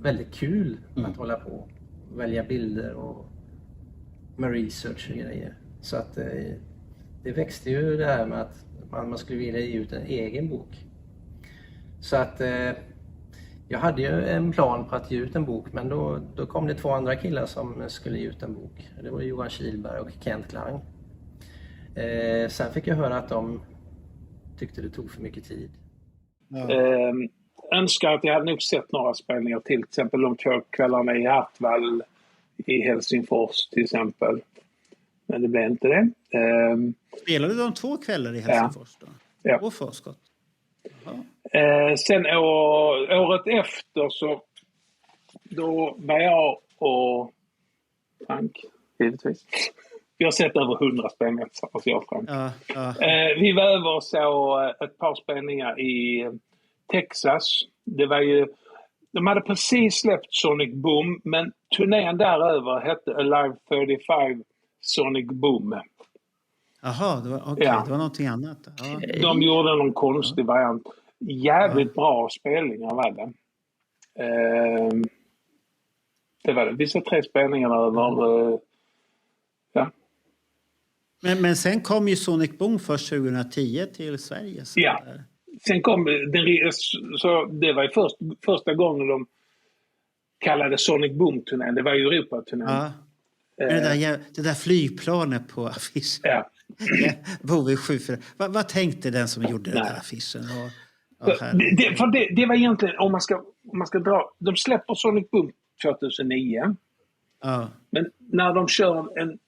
väldigt kul att hålla på. Välja bilder och med research och grejer. Så att det växte ju det här med att man skulle vilja ge ut en egen bok. Så att jag hade ju en plan på att ge ut en bok, men då kom det 2 andra killar som skulle ge ut en bok. Det var Johan Kihlberg och Kent Klang. Sen fick jag höra att de tyckte det tog för mycket tid. Ja. Önskar att jag hade nog sett några spelningar till exempel de 2 kvällarna i Hartwall i Helsingfors till exempel. Men det blev inte det. Spelade de 2 kvällar i Helsingfors då? Ja. Och förskott? Sen året efter så då var jag och Frank, givetvis. Vi har sett över 100 spelningar tillsammans, jag och Frank. Vi var över och så ett par spelningar i Texas. Det var ju, de hade precis släppt Sonic Boom, men turnén däröver hette Alive 35 Sonic Boom. Jaha, det var någonting annat. Ja. De gjorde någon konstig variant. Jävligt bra spelningar var det. Det var det. Vi såg 3 spelningar över... Men sen kom ju Sonic Boom först 2010 till Sverige. Så ja. Sen kom så det var ju första gången de kallade Sonic Boom-turnén. Det var ju Europa-turnén. Ja. Det där flygplanet på affischen. Ja. Bowie 74. Vad tänkte den som gjorde den där affischen? Det var egentligen, om man ska dra... De släpper Sonic Boom 2009. Ja. Men när de kör en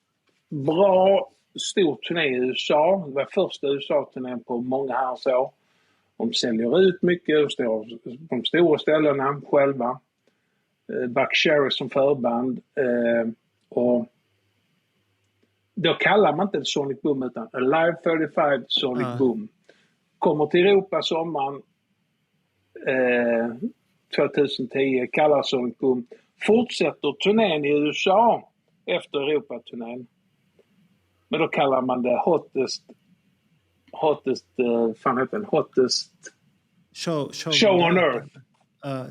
bra stor turné i USA, det var första USA-turnén på många herrans år. De säljer ut mycket och står på de stora ställena själva. Buck Cherry som förband. Och då kallar man inte Sonic Boom utan Alive 35 Sonic Boom. Kommer till Europa sommaren 2010, kallar Sonic Boom. Fortsätter turnén i USA efter Europaturnén. Men då kallar man det hottest show on Earth.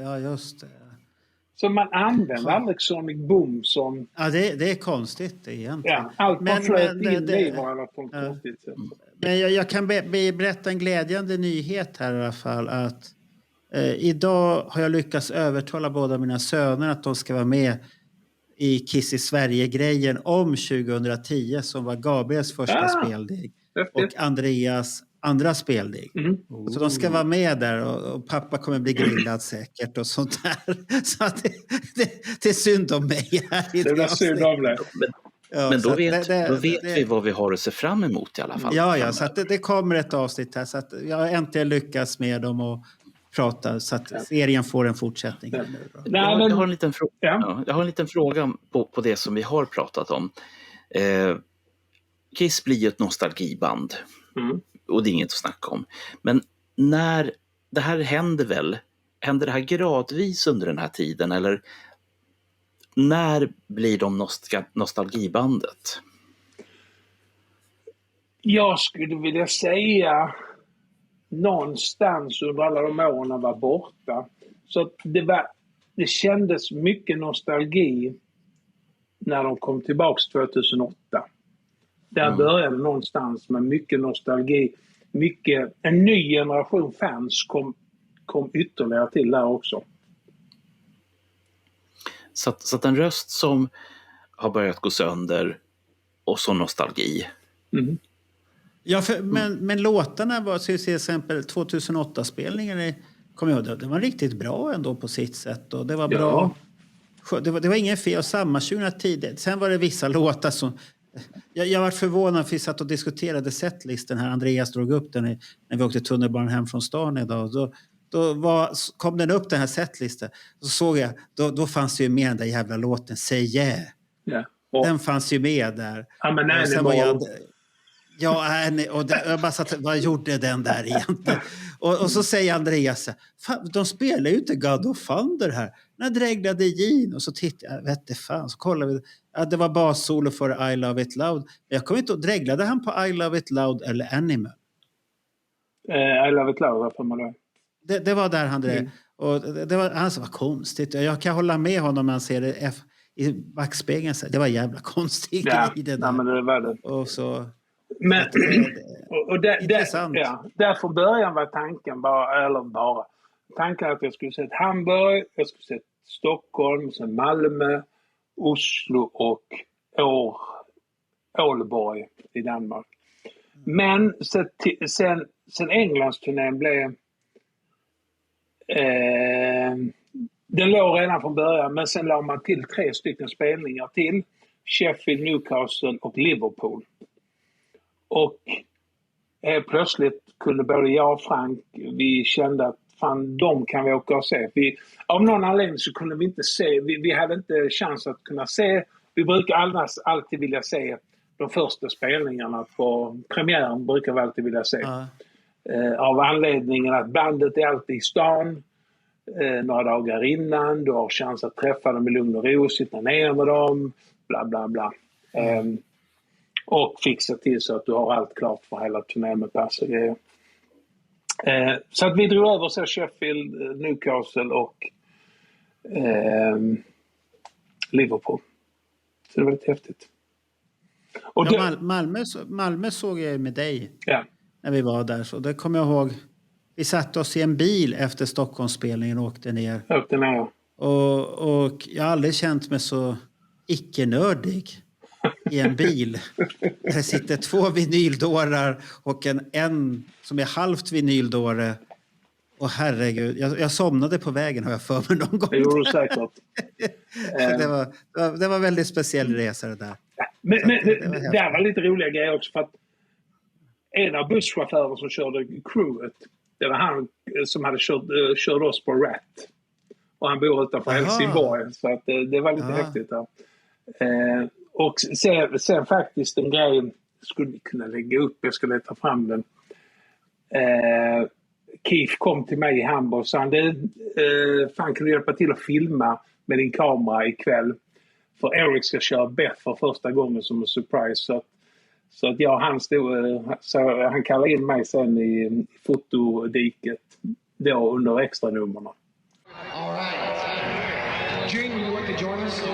Ja, just det. Så man använder aldrig Sonic Boom som... Ja, det är konstigt egentligen. Ja, allt man flöt in i var på ett konstigt sätt. Men jag kan berätta en glädjande nyhet här i alla fall. Att idag har jag lyckats övertala båda mina söner att de ska vara med i Kiss i Sverige-grejen om 2010 som var Gabriels första speldag och Andreas andra speldag. Så de ska vara med där och pappa kommer bli grillad säkert och sånt där. Så att det är synd om mig här idag. Det är synd om det. Men då vet vi vad vi har att se fram emot i alla fall. Ja, så att det kommer ett avsnitt här så att jag har äntligen lyckats med dem och prata så att serien får en fortsättning. Jag har en liten fråga på det som vi har pratat om. Kiss blir ju ett nostalgiband. Och det är inget att snacka om. Men när det här händer det här gradvis under den här tiden? Eller när blir de nostalgibandet? Jag skulle vilja säga någonstans under alla de åren var borta. Så det kändes mycket nostalgi när de kom tillbaks 2008. Där började någonstans med mycket nostalgi. En ny generation fans kom ytterligare till där också. Så att en röst som har börjat gå sönder och så nostalgi. Ja, men låtarna var till exempel 2008-spelningen, kommer jag ihåg, det var riktigt bra ändå på sitt sätt. Och det var bra. Det var ingen fel, samma 2010. Sen var det vissa låtar som... Jag var förvånad för vi satt och diskuterade setlisten här. Andreas drog upp den när vi åkte tunnelbanan hem från stan idag. Kom den upp den här setlisten. Så såg jag, då fanns det ju med den där jävla låten Say Yeah. Den fanns ju med där. Jag bara satt, vad gjorde den där egentligen? Och så säger Andreas, fan, de spelar ju inte God of Thunder här. När dreglade Gene? Och så tittade jag, vet det fan, så kollade vi. Ja, det var bassolo för I Love It Loud. Jag kommer inte att dreglade han på I Love It Loud eller Animal? I Love It Loud, vad får man då? Det var där han drev. Och det var, han sa, vad konstigt. Jag kan hålla med honom när man ser det i backspegeln. Det var jävla konstigt i det där. Men det var det. Och så... Men, därför början var tanken tanken att jag skulle se Hamburg, jag skulle se Stockholm, sen Malmö, Oslo och Ålborg i Danmark. Men sen Englandsturnén blev den låg redan från början, men sen la man till 3 stycken spelningar till Sheffield, Newcastle och Liverpool. Och plötsligt kunde både jag och Frank, vi kände att fan, de kan vi åka och se. Av någon anledning så kunde vi inte se, vi hade inte chans att kunna se. Vi brukar alltid vilja se de första spelningarna på premiären, brukar vi alltid vilja se. Av anledningen att bandet är alltid i stan några dagar innan, du har chans att träffa dem i lugn och ro, sitta ner med dem, bla bla bla. Och fixa till så att du har allt klart för hela turnén med pass och grejer. Så att vi drog över så Sheffield, Newcastle och Liverpool. Så det var lite häftigt. Och Malmö såg jag med dig när vi var där. Så det kommer jag ihåg. Vi satt oss i en bil efter Stockholmsspelningen och åkte ner. Och jag har aldrig känt mig så icke-nördig i en bil. Det sitter 2 vinyldårar och en som är halvt vinyldåre Åh herregud, jag somnade på vägen har jag för mig någon gång. Det gjorde du säkert. det var väldigt speciell resa det där. Men det var lite roliga grejer också för att en av busschaufförer som körde crewet, det var han som hade kört oss på Rat. Och han bor utanför Helsingborg, så att det var lite häftigt där. Och sen faktiskt en grej skulle vi kunna lägga upp, jag skulle ta fram den. Keith kom till mig i Hamburg och sa fan kan du hjälpa till att filma med din kamera ikväll? För Eric ska köra Beth för första gången som en surprise. Så att jag och han så han kallade in mig sen i fotodiket då under extra nummerna. All right. Gene, would you like to join us? I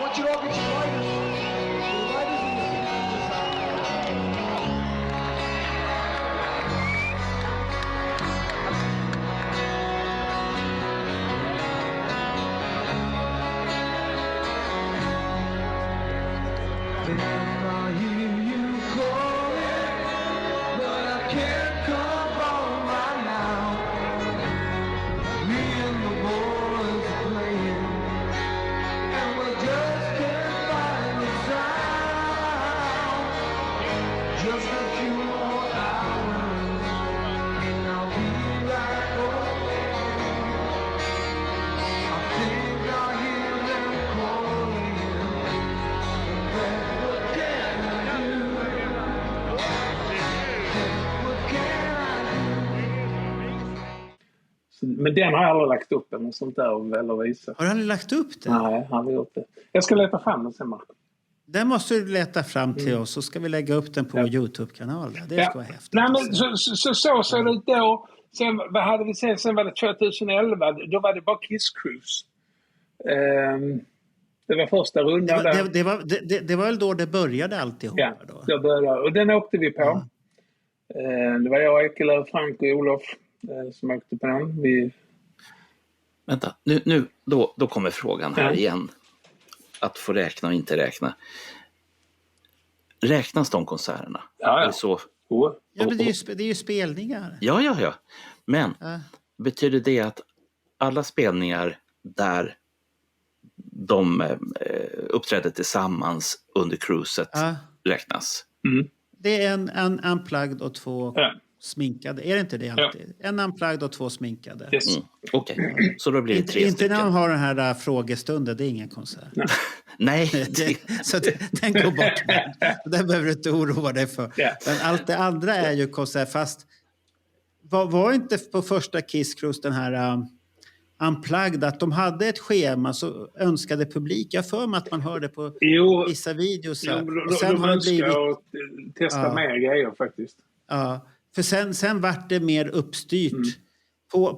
want you to all get your lighters. Your lighters in the Men den har jag aldrig lagt upp eller sånt där eller visat. Har du aldrig lagt upp det? Nej, han har gjort det. Jag ska leta fram den sen, Marco. Den måste du leta fram till oss så ska vi lägga upp den på vår YouTube-kanal. Det ska vara häftigt. Nej, men så det då. Sen, vad hade vi sen var det 2011. Då var det bara Kiss Cruise. Det var första rundan där. Det var väl då det började alltihop? Ja, det började. Och den åkte vi på. Det var jag, Ekelöf, Frank och Olof som åkte på den. Vänta, då kommer frågan här igen. Att få räkna och inte räkna. Räknas de konserterna? Ja. Är det så? Ja, men det är ju spelningar. Ja. Men betyder det att alla spelningar där de uppträdde tillsammans under cruiset räknas? Mm. Det är en unplugged och 2 sminkade. Är det inte det alltid? En unplugged och 2 sminkade. Yes. Okej. Så då blir det 3 inte stycken. när de har den här frågestunden, det är ingen konsert. Nej. Så den går bort. Det behöver du inte oroa dig för. Men allt det andra är ju konsert. Fast var inte på första Kiss Cruise den här unplugged att de hade ett schema så önskade publik. Jag för mig att man hörde på vissa videos. Och sen har det blivit testa mer grejer faktiskt. Ja, för sen vart det mer uppstyrt.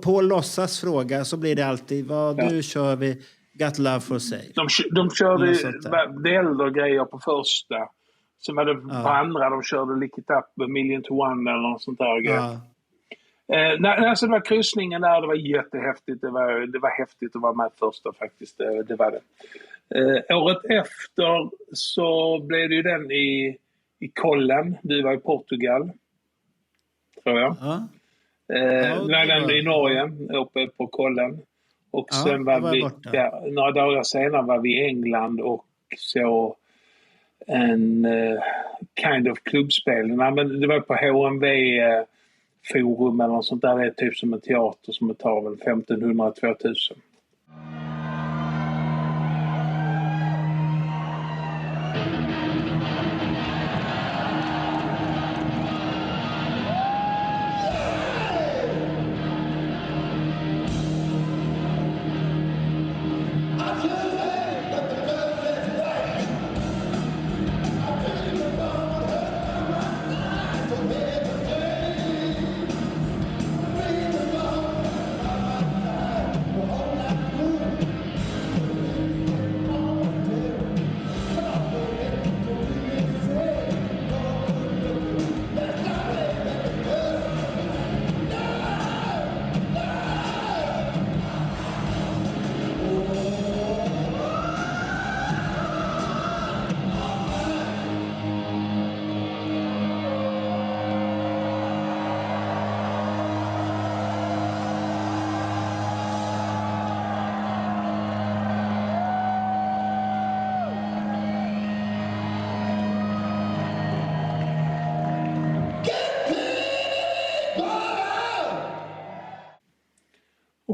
På låtsas fråga så blir det alltid nu kör vi Got Love for Sale. De körde det äldre grejer på första. Sen var det på andra de körde Lick It Up, A Million to One eller något sånt där. Alltså det var kryssningen där, det var jättehäftigt. Det var häftigt att vara med första faktiskt. Det var det. Året efter så blev det ju den i Kollen. Vi var i Portugal. Tror jag. Den i Norge, uppe på Kollen. Och sen var vi, några dagar senare var vi i England och så en kind of klubbspel. Men det var på HMV forum eller något sånt där. Det är typ som en teater som tar väl 1500-2000.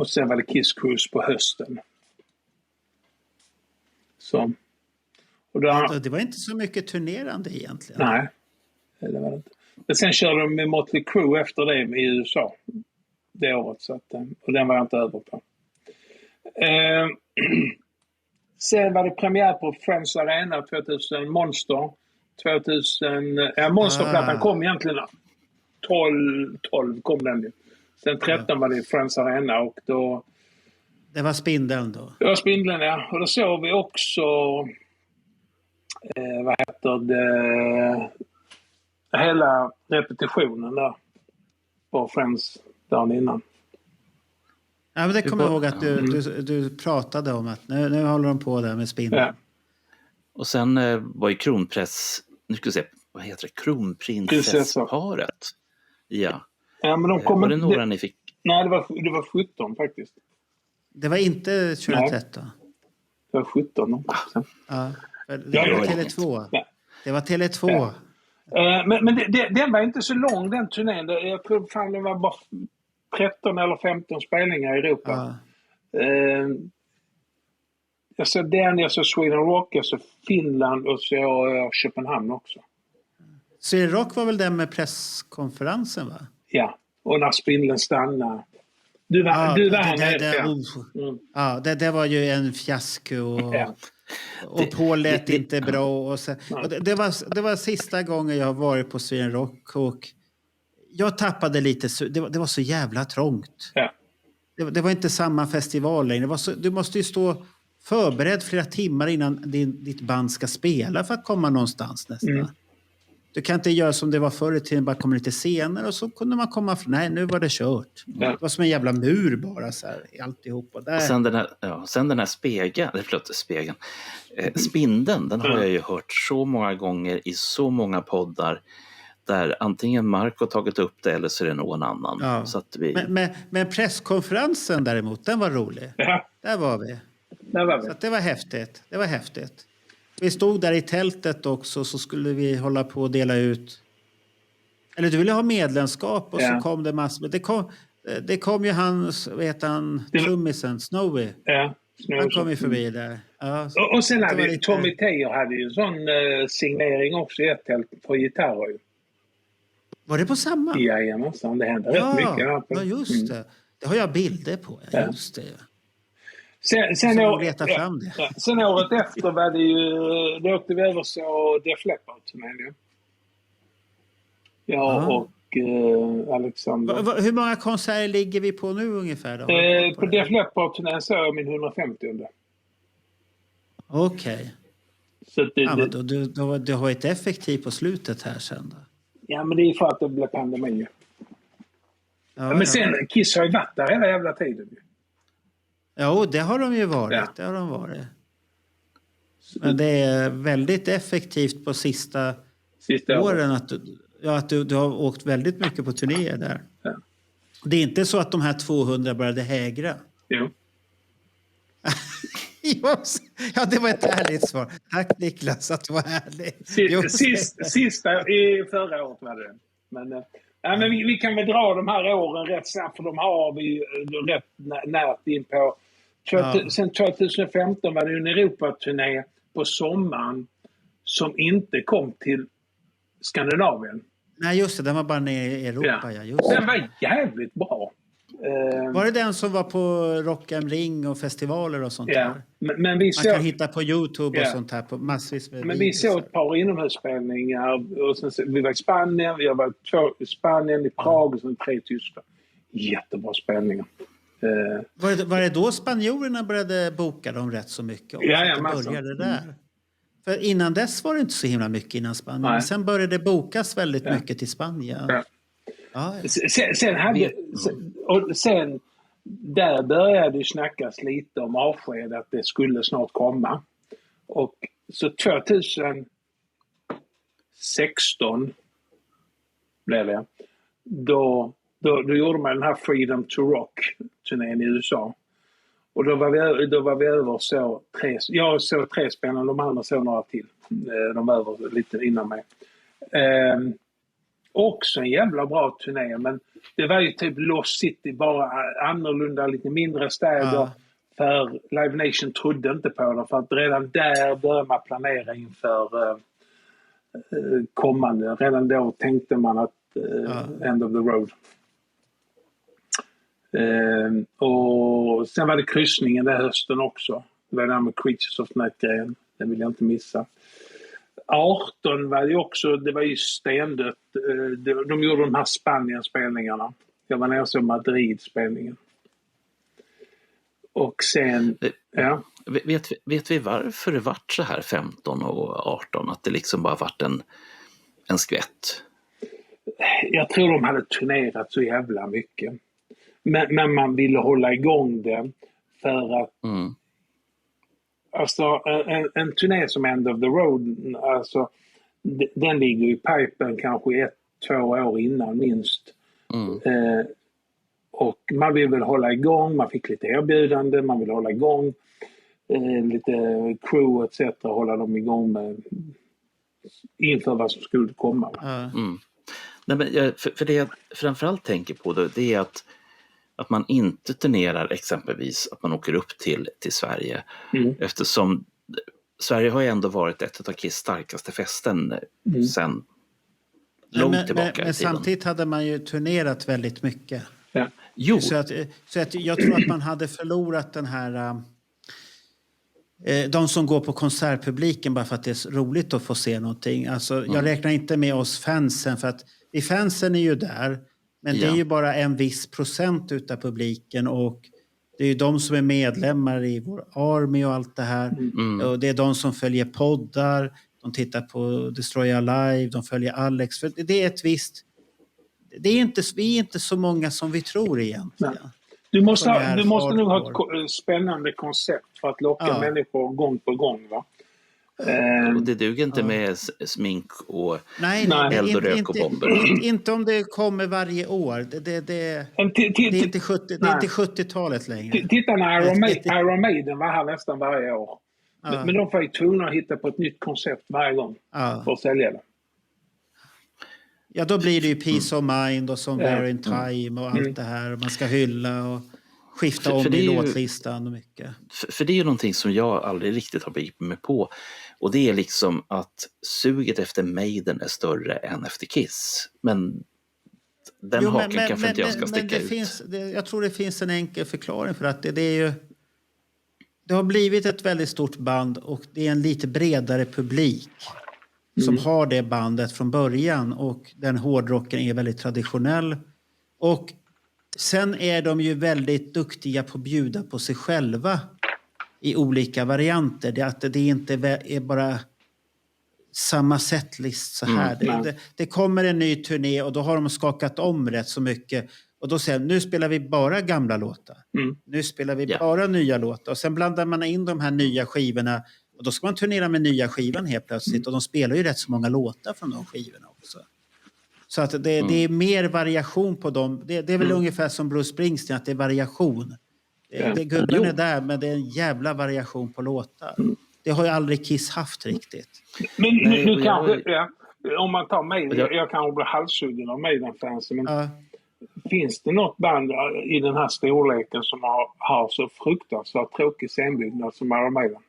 Och sen var det Kiss Cruise på hösten. Så. Och då, det var inte så mycket turnerande egentligen. Nej, det var det inte. Men sen körde de med Motley Crue efter det i USA. Det året. Så att, och den var jag inte över på. Sen var det premiär på Friends Arena 2000, Monster. 2000, Monsterplattan kom egentligen 12 kom den ju. Sen 13 var det Friends Arena och då... Det var Spindeln då? Det var Spindeln, ja. Och då såg vi också... vad heter det? Hela repetitionen där. På Friends dagen innan. Ja, men det kommer jag ihåg att du pratade om att nu håller de på där med Spindeln. Ja. Och sen var ju vad heter det? Kronprinsessparet. Ja. Ja, men var det några ni fick? Nej, det var 17 faktiskt. Det var inte 2013? Det var 17. Ja, det var Tele2. Det var Tele2. Ja. Men den var inte så lång, den turnén. Jag tror fan det var bara 13 eller 15 spelningar i Europa. Ja. Jag såg den, jag såg Sweden Rock, jag såg Finland och så Köpenhamn också. Sweden Rock var väl den med presskonferensen, va? Ja, och när Spindeln stannade. Du var här. Det var ju en fiasko och Paul lät inte bra. Och det var sista gången jag har varit på Sweden Rock och jag tappade lite. Det var så jävla trångt. Ja. Det var inte samma festival längre. Du måste ju stå förberedd flera timmar innan ditt band ska spela för att komma någonstans nästan. Du kan inte göra som det var förr i tiden, bara komma lite senare och så kunde man komma nej, nu var det kört. Ja. Det var som en jävla mur bara så här, alltihopa där. Och sen den här spegeln. Spindeln, den har jag ju hört så många gånger i så många poddar där antingen Mark har tagit upp det eller så är det någon annan. Ja. Så att men presskonferensen däremot, den var rolig. Ja. Där var vi. Så att det var häftigt. Vi stod där i tältet också, så skulle vi hålla på och dela ut. Eller du ville ha medlemskap och så kom det massor. Det kom ju trummisen, Snowy. Ja, han kom ju förbi där. Ja, och sen hade vi Tommy Tejer hade ju en sån signering också i ett tält på gitarrer. Var det på samma? Jajamensan, det hände rätt mycket. Ja, just det. Det har jag bilder på. Ja, just det. Sen året efter var det ju, då åkte vi över så Def Leppard-turnén. Och Alexander. Hur många konserter ligger vi på nu ungefär då? På Def Leppard-turnén så är jag min 150. Okej. Du har ett effektivt på slutet här sen då? Ja, men det är för att det blev pandemi. Men sen, Kiss har ju varit där hela jävla tiden. Ja, det har de ju varit. Ja. Det har de varit. Men det är väldigt effektivt på sista åren att du har åkt väldigt mycket på turnéer där. Ja. Det är inte så att de här 200 började hägra. Jo. Ja, det var ett härligt svar. Tack Niklas att du var härlig. Sista i förra året var det. Men vi kan väl dra de här åren rätt snabbt, för de har vi rätt närt in på. Sen 2015 var det en Europaturné på sommaren som inte kom till Skandinavien. Nej, just det. Den var bara nere i Europa. Ja. Just den var jävligt bra. Var det den som var på Rock am Ring och festivaler och sånt där? Men man kan hitta på YouTube och sånt här på massvis med men vi såg ett par inomhusspelningar och sen vi var i Spanien, vi har varit 2 i Spanien, i Prag och sen 3 i Tyskland. Jättebra spelningar. Var det då spanjorerna började boka dem rätt så mycket? Ja, började där. För innan dess var det inte så himla mycket innan Spanien. Men sen började det bokas väldigt mycket till Spanien. Ja. Sen där började det snackas lite om avsked, att det skulle snart komma. Och så 2016 blev det. Då gjorde man den här Freedom to Rock-turnén i USA. Och då var vi över så 3. Jag såg 3 spännande, de andra såg några till. De var över lite innan mig. också en jävla bra turné, men det var ju typ Lost City, bara annorlunda, lite mindre städer. För Live Nation trodde inte på det, för att redan där började man planera inför kommande. Redan då tänkte man att end of the road. Och sen var det kryssningen där hösten också. Det var där med Creatures of Night-grejen. Den vill jag inte missa. 18 var det också, det var ju stendött. De gjorde de här Spanien-spelningarna. Jag var nere och såg Madrid-spelningen. Och sen, ja. Vet vi varför det vart så här 15 och 18? Att det liksom bara vart en skvätt? Jag tror de hade turnerat så jävla mycket. Men man ville hålla igång det för att alltså en turné som End of the Road, alltså den ligger i pipen kanske 1-2 år innan minst. Och man vill väl hålla igång, man fick lite erbjudande, man vill hålla igång lite crew etc. hålla dem igång med inför vad som skulle komma. Nej, men för det jag framförallt tänker på det är att man inte turnerar exempelvis att man åker upp till Sverige. Eftersom Sverige har ju ändå varit ett av Kiss starkaste festen sedan långt tillbaka i tiden. Men samtidigt hade man ju turnerat väldigt mycket. Ja. Jo. Så att jag tror att man hade förlorat den här de som går på konsertpubliken bara för att det är roligt att få se någonting. Alltså, jag räknar inte med oss fansen, för att fansen är ju där, men det är ju bara en viss procent utav publiken, och det är ju de som är medlemmar i vår Army och allt det här. Och det är de som följer poddar, de tittar på Destroy Alive, de följer Alex. För det är ett visst... vi är inte så många som vi tror egentligen. Nej. Du måste nog ha ett spännande koncept för att locka människor gång på gång, va? Och det duger inte med smink och eld och rök och bomber. Inte om det kommer varje år. Det är inte 70-talet längre. Titta när Iron Maiden var här nästan varje år. Men de får ju tvungna att hitta på ett nytt koncept varje gång för att sälja det. Ja, då blir det ju Peace of Mind och Somewhere in Time och allt det här. Man ska hylla och skifta om i låtlistan och mycket. För det är ju någonting som jag aldrig riktigt har begripit mig på. Och det är liksom att suget efter Maiden är större än efter Kiss. Men den haken kanske inte jag ska sticka ut. Jag tror det finns en enkel förklaring för att det är ju... Det har blivit ett väldigt stort band och det är en lite bredare publik som har det bandet från början, och den hårdrocken är väldigt traditionell. Och sen är de ju väldigt duktiga på att bjuda på sig själva i olika varianter. Det inte är bara samma setlist så här. Det kommer en ny turné och då har de skakat om rätt så mycket. Och då säger nu spelar vi bara gamla låtar. Nu spelar vi bara nya låtar. Och sen blandar man in de här nya skivorna. Och då ska man turnera med nya skivan helt plötsligt. Och de spelar ju rätt så många låtar från de skivorna också. Så att det är mer variation på dem. Det är väl ungefär som Bruce Springsteen, att det är variation. Gubben är där, men det är en jävla variation på låtar. Det har ju aldrig Kiss haft riktigt. Men nu kanske, om man tar mig, jag kanske blir halshuggen av Maiden-fansen, men finns det något band i den här storleken som har så fruktansvärt tråkig scenbyggnad som Iron Maiden?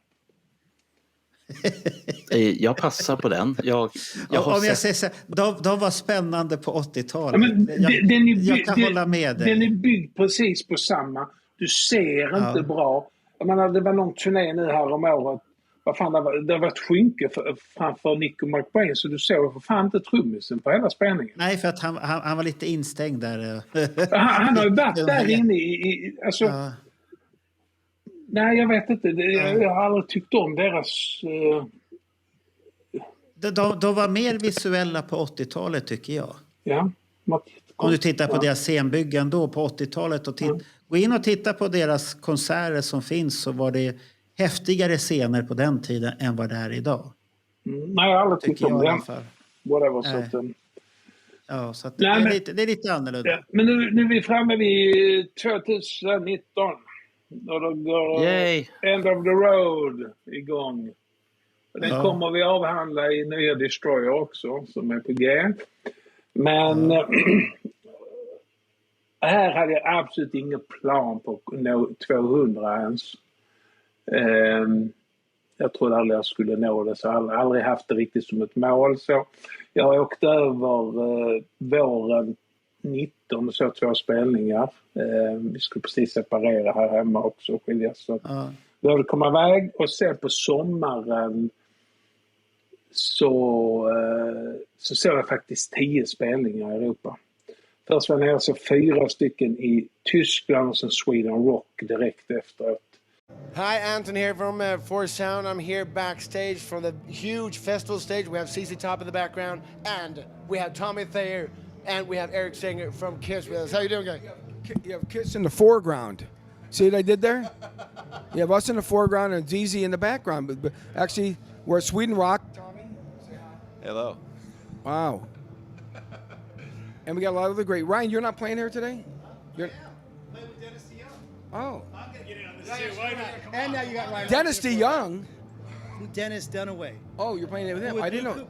Jag passar på den. Jag säger så här, de var spännande på 80-talet. Jag kan hålla med dig. Den är byggd precis på samma. Du ser inte bra. Jag menar, det var någon turné nu här om året. Vad fan, det var ett skynke framför Nico McBrain, så du såg för fan inte trummisen på hela spänningen. Nej, för att han var lite instängd där. Han har ju varit där inne i alltså... Nej, jag vet inte. Jag har aldrig tyckt om deras... De var mer visuella på 80-talet, tycker jag. Ja. Om du tittar på deras scenbyggen då på 80-talet och gå in och titta på deras konserter som finns, så var det häftigare scener på den tiden än vad det är idag. Nej, jag har aldrig tyckt om det. Så att det är lite annorlunda. Ja, men nu är vi framme vid 2019. Och då går End of the Road igång. Den kommer vi avhandla i nya Destroyer också, som är på G. Men här hade jag absolut ingen plan på att nå 200 ens. Jag trodde aldrig jag skulle nå det, så jag har aldrig haft det riktigt som ett mål. Så jag har åkt över våren 19 så 2 spelningar. Vi skulle precis separera här hemma också och skiljas. Så vi behövde komma iväg, och sen på sommaren så såg jag faktiskt 10 spelningar i Europa. Först var jag så 4 stycken i Tyskland och sen Sweden Rock direkt efteråt. Hi, Anton here from Force Sound. I'm here backstage from the huge festival stage. We have CC Top in the background, and we have Tommy Thayer, and we have Eric Singer from Kiss with us. How you doing, guys? You have Kiss in the foreground. See what I did there? You have us in the foreground and ZZ in the background. But actually, we're at Sweden Rock. Tommy, say hi. Hello. Wow. And we got a lot of the great. Ryan, you're not playing here today? You're... Playing with Dennis DeYoung. Oh. I'm going to get in on this too. Why not? And now you got Ryan. Dennis DeYoung. Dennis Dunaway. Oh, you're playing it with him. I didn't know.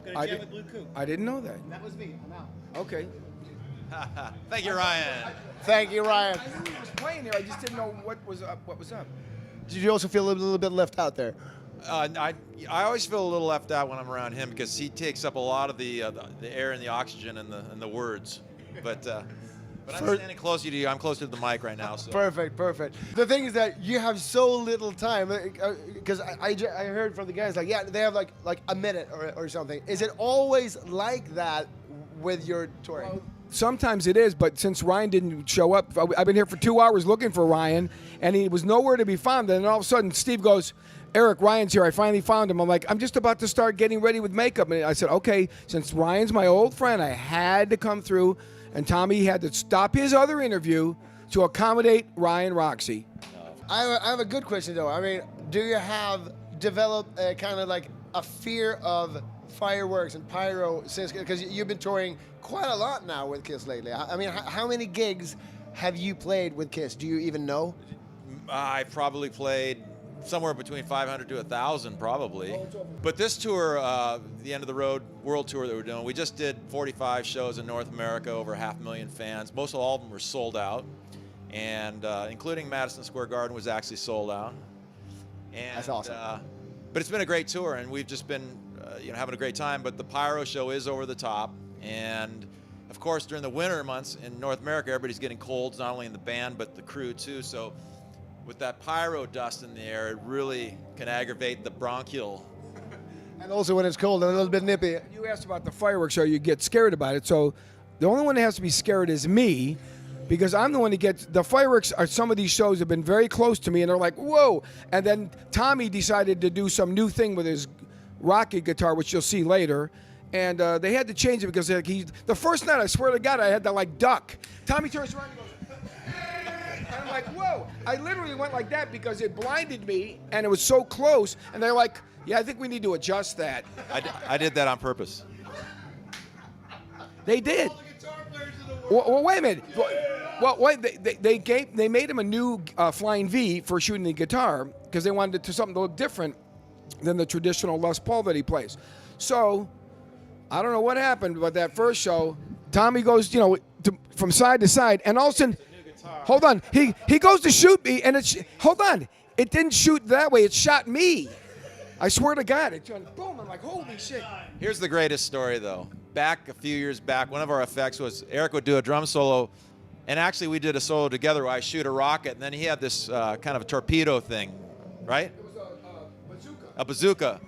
I didn't know that. That was me. I'm out. Okay. Thank you, Ryan. Thank you, Ryan. I knew he was playing there. I just didn't know what was up. Did you also feel a little bit left out there? I always feel a little left out when I'm around him because he takes up a lot of the air and the oxygen and the words. But I'm standing close to you. I'm close to the mic right now. So. Perfect. The thing is that you have so little time, because I heard from the guys like, yeah, they have like a minute or something. Is it always like that with your touring? Well, sometimes it is, but since Ryan didn't show up, I've been here for 2 hours looking for Ryan, and he was nowhere to be found. And then all of a sudden, Steve goes, Eric, Ryan's here. I finally found him. I'm like, I'm just about to start getting ready with makeup. And I said, okay, since Ryan's my old friend, I had to come through. And Tommy had to stop his other interview to accommodate Ryan Roxy. I have a good question, though. I mean, do you have developed a kind of like a fear of fireworks and pyro since, because you've been touring quite a lot now with Kiss lately? I mean, how many gigs have you played with Kiss? Do you even know? I probably played somewhere between 500 to 1,000 probably. But this tour, the End of the Road World Tour that we're doing, we just did 45 shows in North America, over 500,000 fans. Most all of them were sold out, and including Madison Square Garden was actually sold out. And, that's awesome. But it's been a great tour, and we've just been having a great time. But the pyro show is over the top, and of course during the winter months in North America, everybody's getting colds, not only in the band but the crew too. So with that pyro dust in the air, it really can aggravate the bronchial. And also when it's cold and a little bit nippy. You asked about the fireworks show, you get scared about it. So the only one that has to be scared is me, because I'm the one that gets, the fireworks are, some of these shows have been very close to me and they're like, whoa. And then Tommy decided to do some new thing with his rocket guitar, which you'll see later. And they had to change it because the first night, I swear to God, I had to like duck. Tommy turns around and goes, and I'm like, whoa. I literally went like that because it blinded me and it was so close. And they're like, yeah, I think we need to adjust that. I did that on purpose. They did. Well, wait a minute. Well, wait, they made him a new Flying V for shooting the guitar because they wanted it to something a little different than the traditional Les Paul that he plays. So I don't know what happened, but that first show, Tommy goes, from side to side, and all of a sudden, hold on, he goes to shoot me, and hold on, it didn't shoot that way, it shot me. I swear to God, it went boom, I'm like, holy shit. Here's the greatest story, though. Back a few years back, one of our effects was Eric would do a drum solo, and actually we did a solo together where I shoot a rocket, and then he had this kind of a torpedo thing, right? It was a bazooka. A bazooka.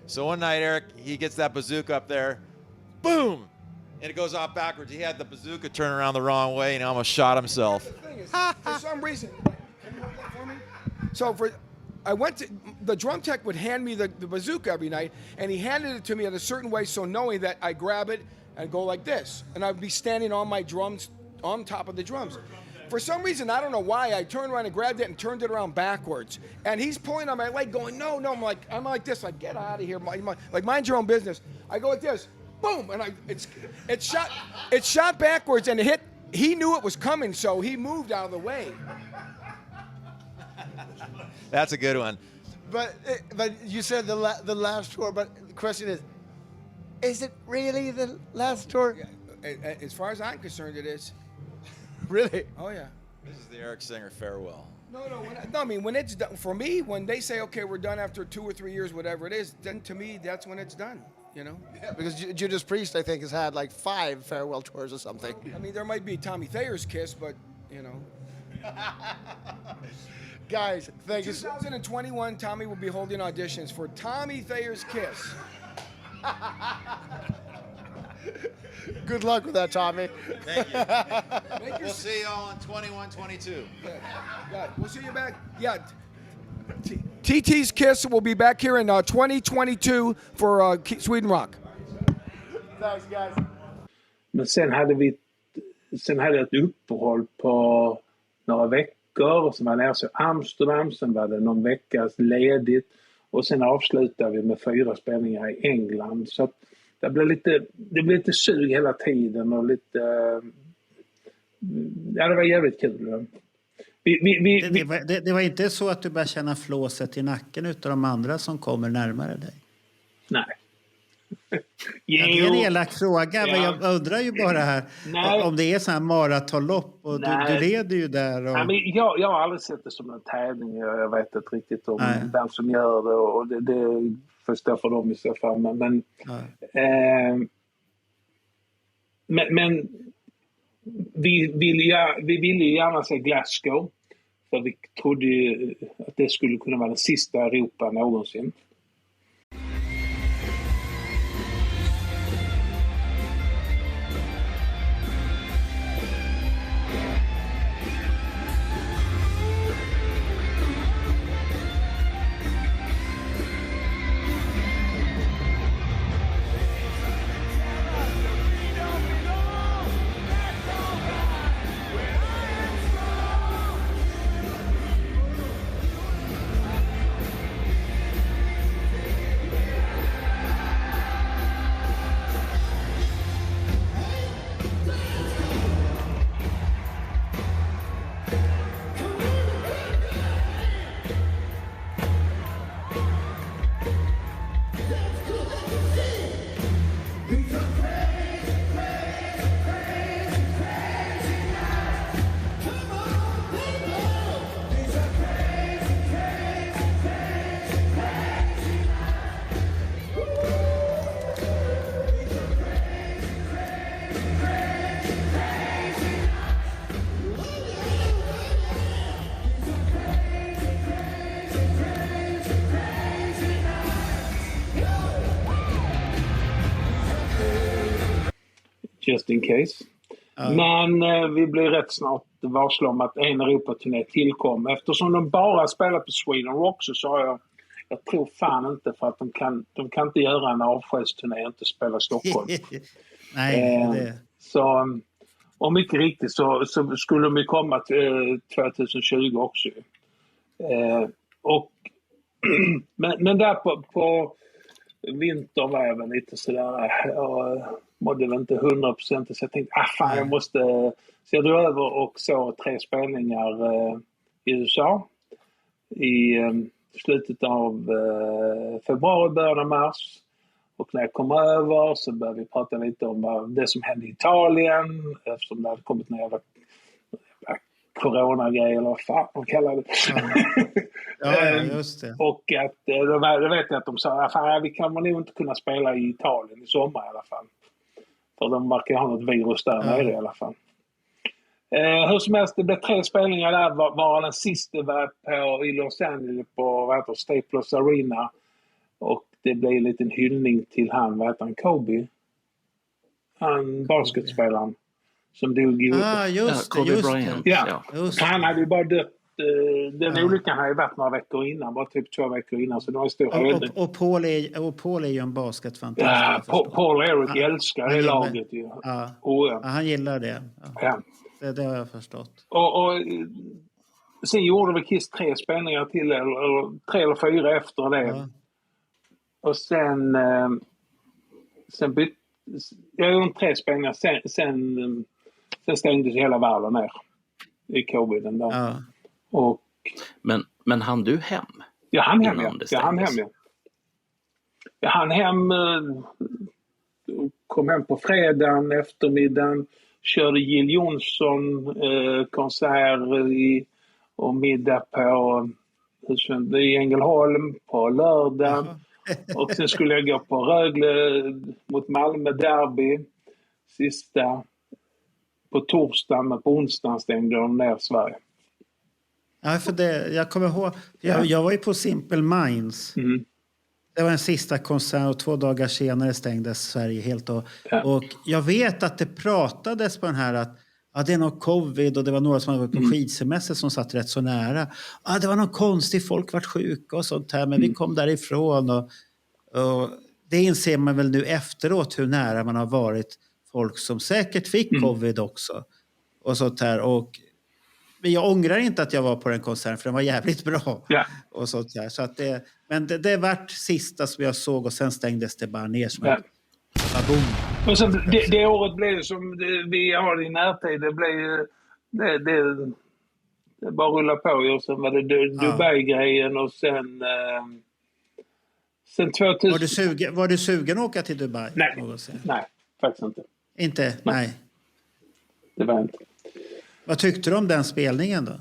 So one night, Eric, he gets that bazooka up there, boom, and it goes off backwards. He had the bazooka turn around the wrong way, and he almost shot himself. The thing is, for some reason, can you hold that for me? So I went to, the drum tech would hand me the bazooka every night, and he handed it to me in a certain way, so knowing that I grab it and go like this, and I'd be standing on my drums, on top of the drums. For some reason, I don't know why, I turned around and grabbed it and turned it around backwards. And he's pulling on my leg going, no, I'm like this, like, get out of here, like, mind your own business. I go like this, boom, and it shot backwards, and it hit, he knew it was coming, so he moved out of the way. That's a good one. But you said the last tour, but the question is it really the last tour? as far as I'm concerned, it is. Really? Oh yeah. This is the Eric Singer farewell. No. I mean, when it's done, for me, when they say, okay, we're done after 2 or 3 years, whatever it is, then to me, that's when it's done. You know? Yeah, because Judas Priest, I think, has had like 5 farewell tours or something. I mean, there might be Tommy Thayer's Kiss, but, you know. Guys, thank you. 2021, Tommy will be holding auditions for Tommy Thayer's Kiss. Good luck with that, Tommy. Thank you. We'll see y'all in 21-22. Yeah, we'll see you back. Yeah. TT's Kiss will be back here in 2022 for Sweden Rock. Thanks, guys. Men sen hade jag ett uppehåll på några veckor och så var jag nere i Amsterdam, sen var det någon veckas ledigt och sen avslutade vi med 4 spelningar i England. Så att det blev lite sug hela tiden och lite... Ja, det var jävligt kul. Det var inte så att du började känna flåset i nacken utav de andra som kommer närmare dig? Nej. Ja, det är en elak fråga, men jag undrar ju bara här om det är så här maratonlopp och du leder ju där. Och... Nej, men jag har aldrig sett det som en tävling. Jag vet inte riktigt om vem som gör det och det förstår för dem i så fall. Men vi ville ju gärna se Glasgow för vi trodde ju att det skulle kunna vara den sista Europa någonsin. Just in case. Men vi blir rätt snart varsla om att en Europaturné tillkom. Eftersom de bara spelar på Sweden Rock så sa jag tror fan inte för att de kan inte göra en avskedsturné och inte spela Stockholm. Nej, så, och mycket riktigt så skulle de ju komma till 2020 också. Men där på vinterväven lite sådär mådde väl inte 100%, så jag tänkte fan jag måste, så jag drog över och så 3 spelningar i USA i slutet av februari, början av mars, och när jag kom över så började vi prata lite om det som hände i Italien eftersom det hade kommit några jävla coronagrej eller vad fan de kallar det. Ja, just det. Och att då vet jag att de sa fan vi kan nog inte kunna spela i Italien i sommar i alla fall. För de verkar ha något virus där nere i alla fall. Hur som helst, det blev 3 spelningar där, var den sista var i Los Angeles på Staples Arena. Och det blev en liten hyllning till Kobe. Han basketspelaren som dog i Kobe Bryant. Ja. Han hade ju bara dött. Den olyckan hade ju varit några veckor innan, bara typ 2 veckor innan, så det var en stor höjning. Och Paul är ju en basketfantast. Ja, Paul och Eric älskar det laget ju. Ja, han gillar det. Ja. Det har jag förstått. Och sen gjorde vi Kiss 3 spelningar till, eller 3 eller 4 efter det. Ja. Och sen jag gjorde 3 spelningar, sen stängdes hela världen ner i covid den där. Ja. Och men hann du hem? Jag hann hem, ja. Jag hann hem kom hem på fredagen eftermiddagen, körde Jill Johnson konsert och middag på i Ängelholm på lördagen. Och sen skulle jag gå på Rögle mot Malmö derby sista på torsdagen, men på onsdagen stängde de ner Sverige. Ja, för det, jag kommer ihåg, jag var ju på Simple Minds. Mm. Det var en sista konsert och 2 dagar senare stängdes Sverige helt. Och jag vet att det pratades på den här att det är någon covid och det var några som hade varit på skidsemester som satt rätt så nära. Det var någon konstig, folk vart sjuka och sånt här, men vi kom därifrån och det inser man väl nu efteråt hur nära man har varit folk som säkert fick covid också och sånt här. Men jag ångrar inte att jag var på den konserten, för den var jävligt bra. Ja. Och sånt där. Så att men det vart sista som jag såg och sen stängdes det bara ner som ett baboon. Och sen, det året blev det som vi har i närtid. Det blev det bara rulla på. Och sen var det Dubai-grejen och sen 2000... Var du sugen att åka till Dubai? Nej, faktiskt inte. Inte? Nej. Det var inte. Vad tyckte du om den spelningen då?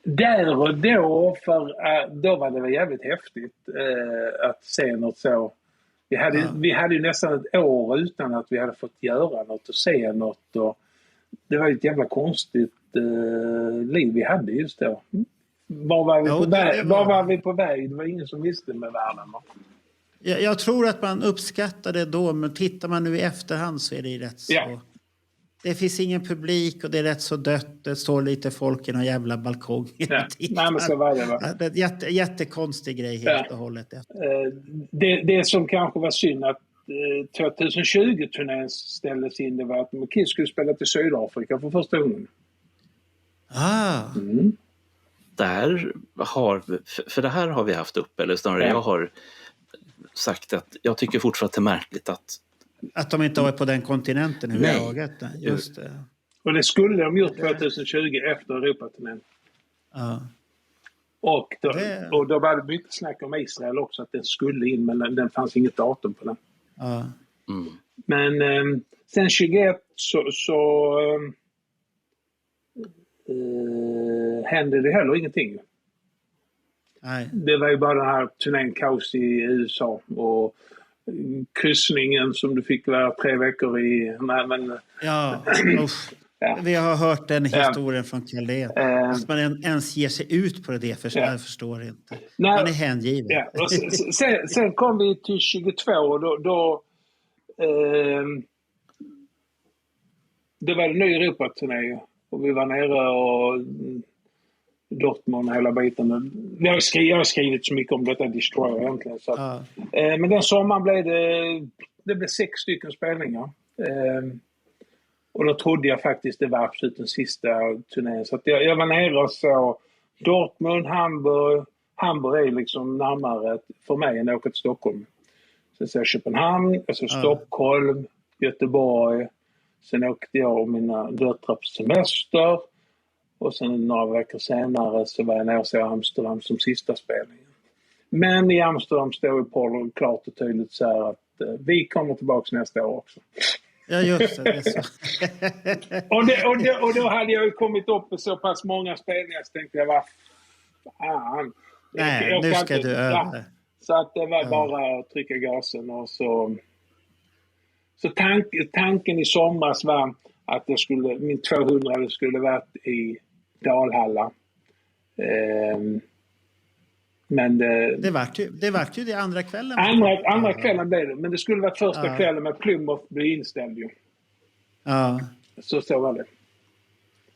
Där och då, för då var det väl jävligt häftigt att se något så. Vi hade ju nästan ett år utan att vi hade fått göra något och se något. Och det var ett jävla konstigt liv vi hade just då. Var var vi på väg? Det var ingen som visste med världen. Jag tror att man uppskattade det då, men tittar man nu i efterhand så är det rätt så... Ja. Det finns ingen publik och det är rätt så dött. Det står lite folk i någon jävla balkong. Ja. Nej, men så var det, va? Det är en jättekonstig grej helt och hållet. Det som kanske var synd att 2020-turnén ställdes in, det var att Kiss skulle spela till Sydafrika för första gången. Där för det här har vi haft upp, eller snarare jag har sagt att jag tycker fortfarande att det är märkligt att de inte var på den kontinenten överhuvudtaget. Just det. Och det skulle de gjort 2020 efter Europaturnén. Ja. Och då var det mycket snack om Israel också, att den skulle in, men den fanns inget datum på den. Ja. Men sen 21 så hände det heller ingenting. Nej. Det var ju bara den här turnén kaos i USA och kryssningen som du fick vara 3 veckor i. Ja, vi har hört den historien från Kjellén. Att man ens ger sig ut på det, jag förstår inte. Man är hängiven. Ja. Och sen kom vi till 22 och då det var en ny Europaturné och vi var nere och Dortmund och hela biten. Jag har skrivit så mycket om detta Destroyer egentligen. Så men den sommaren blev det blev 6 stycken spelningar. Och då trodde jag faktiskt det var absolut den sista turnén. Så att jag var nere och så Dortmund, Hamburg. Hamburg är liksom närmare för mig än att åka till Stockholm. Sen så Köpenhamn, alltså Stockholm, Göteborg. Sen åkte jag och mina döttrar på semester. Och sen några veckor senare så var jag nere och såg Amsterdam som sista spelningen. Men i Amsterdam står ju Paul klart och tydligt så här att vi kommer tillbaka nästa år också. Ja, just det. Så. och då hade jag ju kommit upp med så pass många spelningar så tänkte jag, vad fan. Nej, nu ska du över. Så att det var bara att trycka gasen och så tanken i somras var att min 200 skulle varit i Dalhalla. Men det vart ju det andra kvällen. Andra kvällen blev det. Men det skulle varit första kvällen med Plymouth blev inställd ju. Ja. Så var det.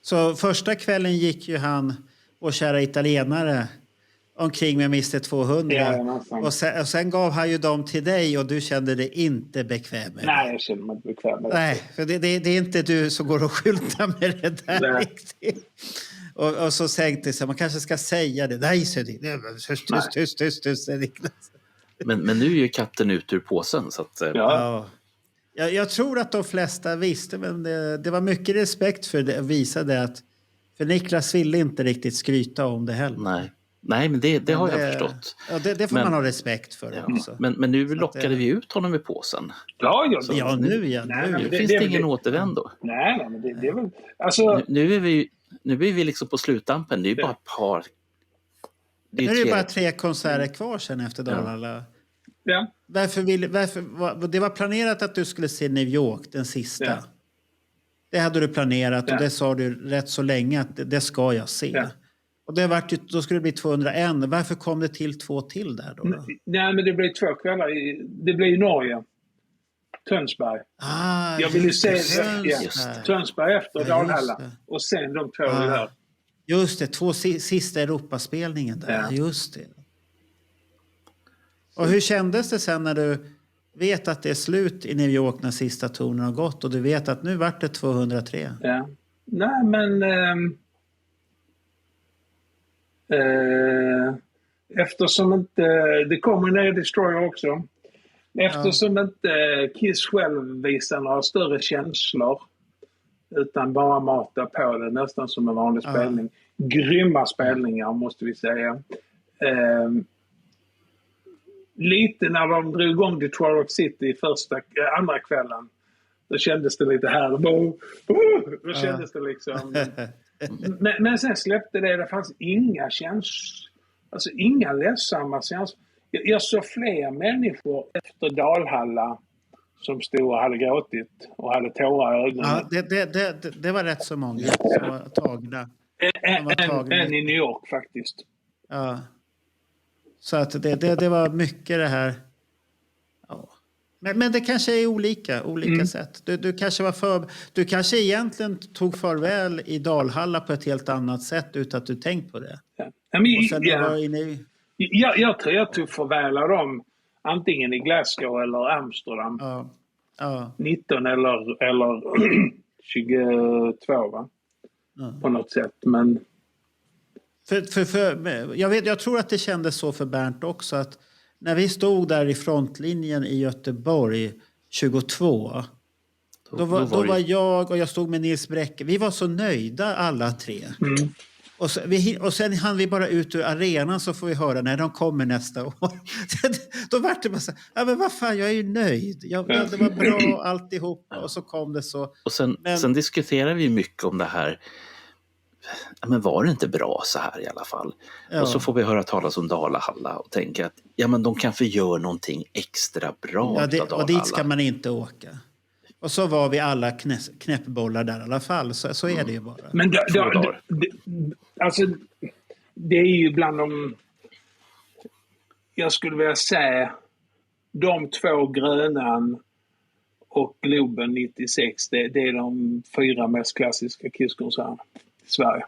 Så första kvällen gick ju han och kära italienare omkring med Mr. 200. Ja, och sen gav han ju dem till dig och du kände dig inte bekväm med. Nej, jag kände mig inte bekväm med det. Nej, för det är inte du som går och skyltar med det där riktigt. Och så tänkte jag, man kanske ska säga det. Nej, så tyst. Men nu är ju katten ut ur påsen. Så att, ja. Jag tror att de flesta visste, men det var mycket respekt för det. Visade att, för Niklas ville inte riktigt skryta om det heller. Nej. Nej, men det har jag förstått. Ja, det får man ha respekt för också. Men nu lockade vi ut honom i påsen. Ja, nu igen. Nu finns det ingen återvändo. Nej, men det är väl... Alltså... Nu är vi liksom på sluttampen. Det är bara ett par... Nu är det bara 3 konserter kvar sen efter Dalhalla. Ja. Det var planerat att du skulle se New York, den sista. Ja. Det hade du planerat och det sa du rätt så länge att det ska jag se. Ja. Och då skulle det bli 201. Varför kom det till 2 till där då? Nej, men det blev 2 kvällar. Det blev i Norge. Tönsberg. Jag ville se Tönsberg efter Dalhalla. Och sen de 2 där. Just det, 2 sista Europaspelningen där. Ja. Just det. Och hur kändes det sen när du vet att det är slut i New York när sista tonen har gått och du vet att nu vart det 203? Ja. Nej, men eftersom inte det kommer ner Destroyer också. Eftersom inte Kiss själv visar några större känslor utan bara matar på det nästan som en vanlig spelning. Grymma spelningar måste vi säga. Lite när de drog igång Detroit Rock City andra kvällen. Då kändes det lite här. Då kändes det liksom... men sen släppte det fanns inga känslor. Alltså inga ledsamma känslor. Jag såg fler människor efter Dalhalla som stod och hade gråtit och hade tårar i ögonen. Ja, det var rätt så många som var tagna. Än i New York faktiskt. Ja. Så att det var mycket det här. Ja. Men det kanske är olika sätt. Du kanske du kanske egentligen tog farväl i Dalhalla på ett helt annat sätt utan att du tänkt på det. Ja. Jag tror jag tog farväl av dem antingen i Glasgow eller Amsterdam. Ja. 19 eller 22 va? Ja. På något sätt, men... Jag tror att det kändes så för Bernt också att när vi stod där i frontlinjen i Göteborg 22 då var jag stod med Nils Bräcke. Vi var så nöjda alla 3. Och sen hann vi bara ut ur arenan så får vi höra när de kommer nästa år. Då var det bara så men vad fan, jag är ju nöjd. Det var bra alltihop och så kom det så. Och sen diskuterar vi mycket om det här. Men var det inte bra så här i alla fall? Ja. Och så får vi höra talas om Dalhalla och tänka att men de kanske gör någonting extra bra av Dalhalla. Och dit ska man inte åka. Och så var vi alla knäppbollar där i alla fall. Så är det ju bara. Men alltså, det är ju bland de... Jag skulle vilja säga de 2 Grönan och Globen 96. Det är de 4 mest klassiska Kiss-konserterna i Sverige.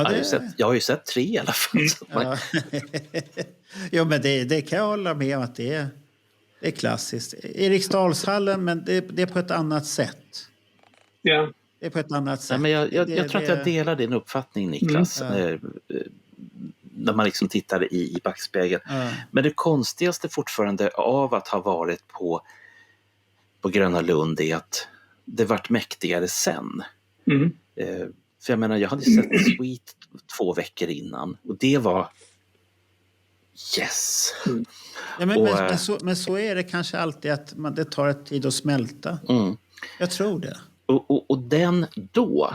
Ja, jag har ju sett 3 i alla fall. Ja. Jo, men det kan jag hålla med om att det är klassiskt. Eriksdalshallen, men det är på ett annat sätt. Ja. Det är på ett annat sätt. Ja, men jag tror att jag delar din uppfattning, Niklas. När man liksom tittar i backspegeln. Men det konstigaste fortfarande av att ha varit på Gröna Lund är att det vart mäktigare sen. För jag menar, jag hade sett Sweet 2 veckor innan och det var yes. Ja, men så är det kanske alltid, att det tar ett tid att smälta. Jag tror det. Och den då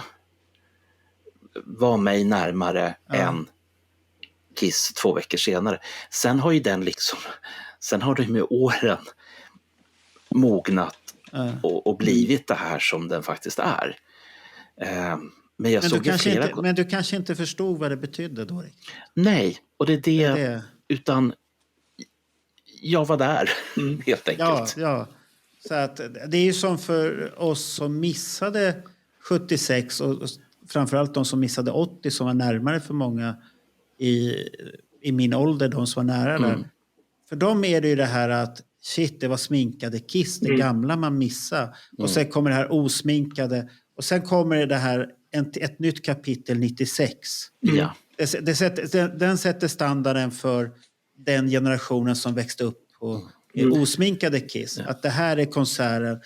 var mig närmare än Kiss 2 veckor senare. Sen har ju den liksom, sen har det med åren mognat och blivit det här som den faktiskt är. Men du kanske inte förstod vad det betydde då? Nej, och det är det. Utan jag var där, helt enkelt. Ja. Så att det är ju som för oss som missade 76 och framförallt de som missade 80 som var närmare för många i min ålder, de som var nära där. För dem är det ju det här att shit, det var sminkade Kiss, det gamla man missade. Och sen kommer det här osminkade. Och sen kommer det här ett nytt kapitel 96. Ja. Den sätter standarden för den generationen som växte upp på osminkade Kiss. Ja. Att det här är konserten.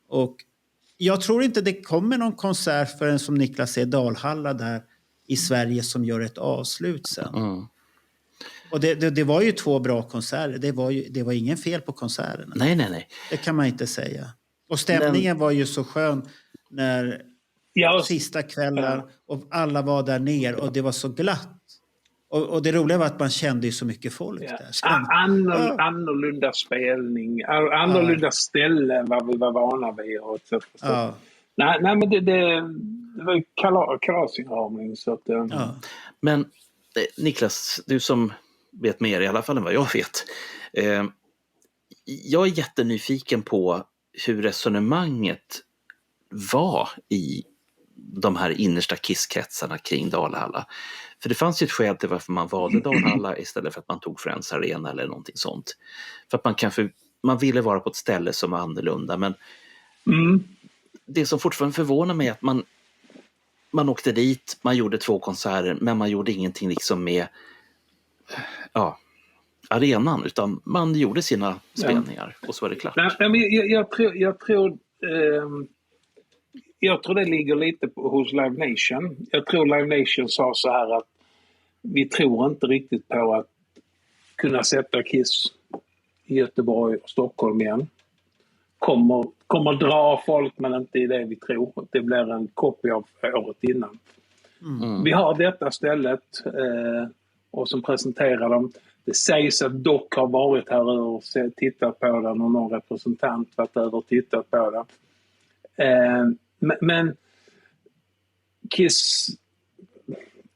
Och jag tror inte det kommer någon konsert förrän, som Niklas säger, Dalhalla där i Sverige som gör ett avslut sen. Och det var ju 2 bra konserter. Det var ingen fel på konserterna. Nej. Det kan man inte säga. Och stämningen var ju så skön när sista kvällen och alla var där ner och det var så glatt. Och det roliga var att man kände ju så mycket folk där. Annorlunda spelning, annorlunda ställen vad vi var vana vid. Nej, men det var kalasinramning. Så att, Men Niklas, du som vet mer i alla fall än vad jag vet. Jag är jättenyfiken på hur resonemanget var i de här innersta kisskretsarna kring Dalhalla. För det fanns ju ett skäl till varför man valde Dalhalla istället för att man tog Friends Arena eller någonting sånt. För att man ville vara på ett ställe som var annorlunda. Men det som fortfarande förvånar mig är att man åkte dit, man gjorde 2 konserter, men man gjorde ingenting liksom med arenan, utan man gjorde sina spelningar och så var det klart. Jag tror det ligger lite hos Live Nation. Jag tror Live Nation sa så här att vi tror inte riktigt på att kunna sätta Kiss i Göteborg och Stockholm igen. Kommer dra folk, men inte i det vi tror. Det blir en kopia av året innan. Vi har detta stället och som presenterar dem. Det sägs att Doc har varit här och tittat på den och någon representant varit över och tittat på den. Men Kiss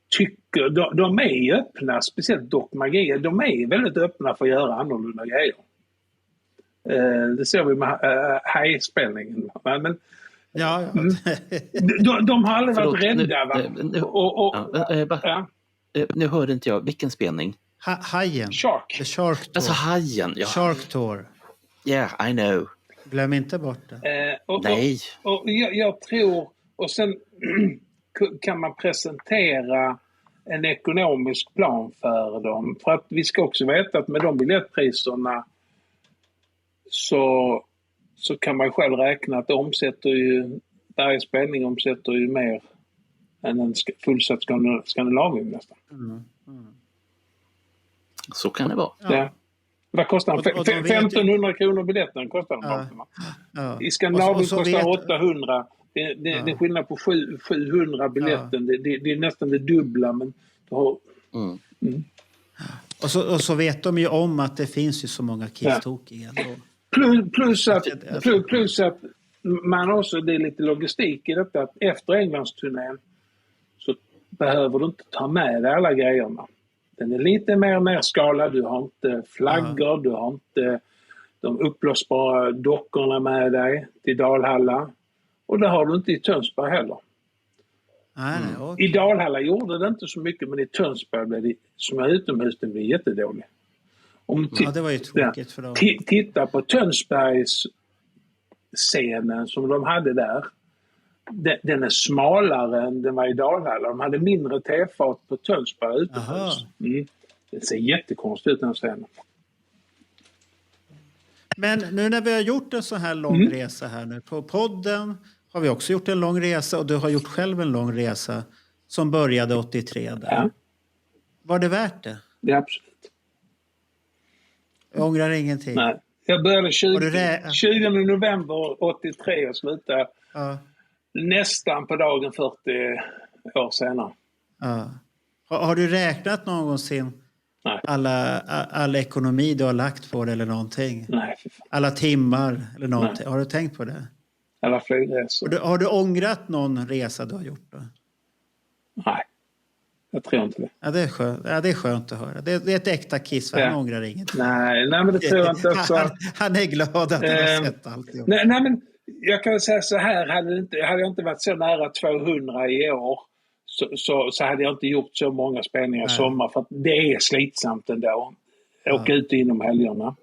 tycker, de är öppna, speciellt Doc Magia, de är väldigt öppna för att göra annorlunda grejer. Det ser vi med high-spelningen. Men de har aldrig varit rädda. Nu hörde inte jag, vilken spelning? Hajen. The Shark Tour. Alltså Hajen, ja. Shark Tour. Yeah, I know. Glöm inte bort det. Nej. Och jag tror, och sen kan man presentera en ekonomisk plan för dem. För att vi ska också veta att med de biljettpriserna så kan man själv räkna att det omsätter ju, varje spelning omsätter ju mer än en fullsatt Skandinavien nästan. Så kan det vara. Ja. Vad kostar den? 1500 kronor biljetten kostar den. I Skandinavien kostar 800. Det är skillnad på 700 biljetten. Det är nästan det dubbla. Men Och så vet de ju om att det finns ju så många Kiss-tokiga. Plus att man också, det är lite logistik i detta, att efter Englandsturnén så behöver du inte ta med dig alla grejerna. Den är lite mer nerskalad, du har inte flaggor, du har inte de uppblåsbara dockorna med dig till Dalhalla. Och det har du inte i Tönsberg heller. Okay. I Dalhalla gjorde det inte så mycket, men i Tönsberg blev det, som är utomhus, det blev jättedålig. Det var ju tråkigt för dem. Titta på Tönsbergs scenen som de hade där. Den är smalare än den var i Dalhalla. De hade mindre tefat på Tönsberg utomhus. Det ser jättekonstigt ut den scenen. Men nu när vi har gjort en så här lång resa här nu på podden har vi också gjort en lång resa och du har gjort själv en lång resa som började 83 där. Ja. Var det värt det? Det är absolut. Jag ångrar ingenting. Nej. Jag började 20 november 83 och slutade nästan på dagen 40 år senare. Ja. Har du räknat någonsin all ekonomi du har lagt på det eller någonting? Nej. Alla timmar eller någonting? Nej. Har du tänkt på det? Alla flygresor. Har du ångrat någon resa du har gjort då? Nej, jag tror inte det. Ja, det är skönt, det är skönt att höra. Det är ett äkta Kiss, han ångrar inget. Nej, men det tror jag inte också. Han är glad att han har sett allt. Nej, men jag kan säga så här, hade jag inte varit så nära 200 i år så hade jag inte gjort så många spelningar i sommar, för att det är slitsamt ändå. Åka ut inom helgerna.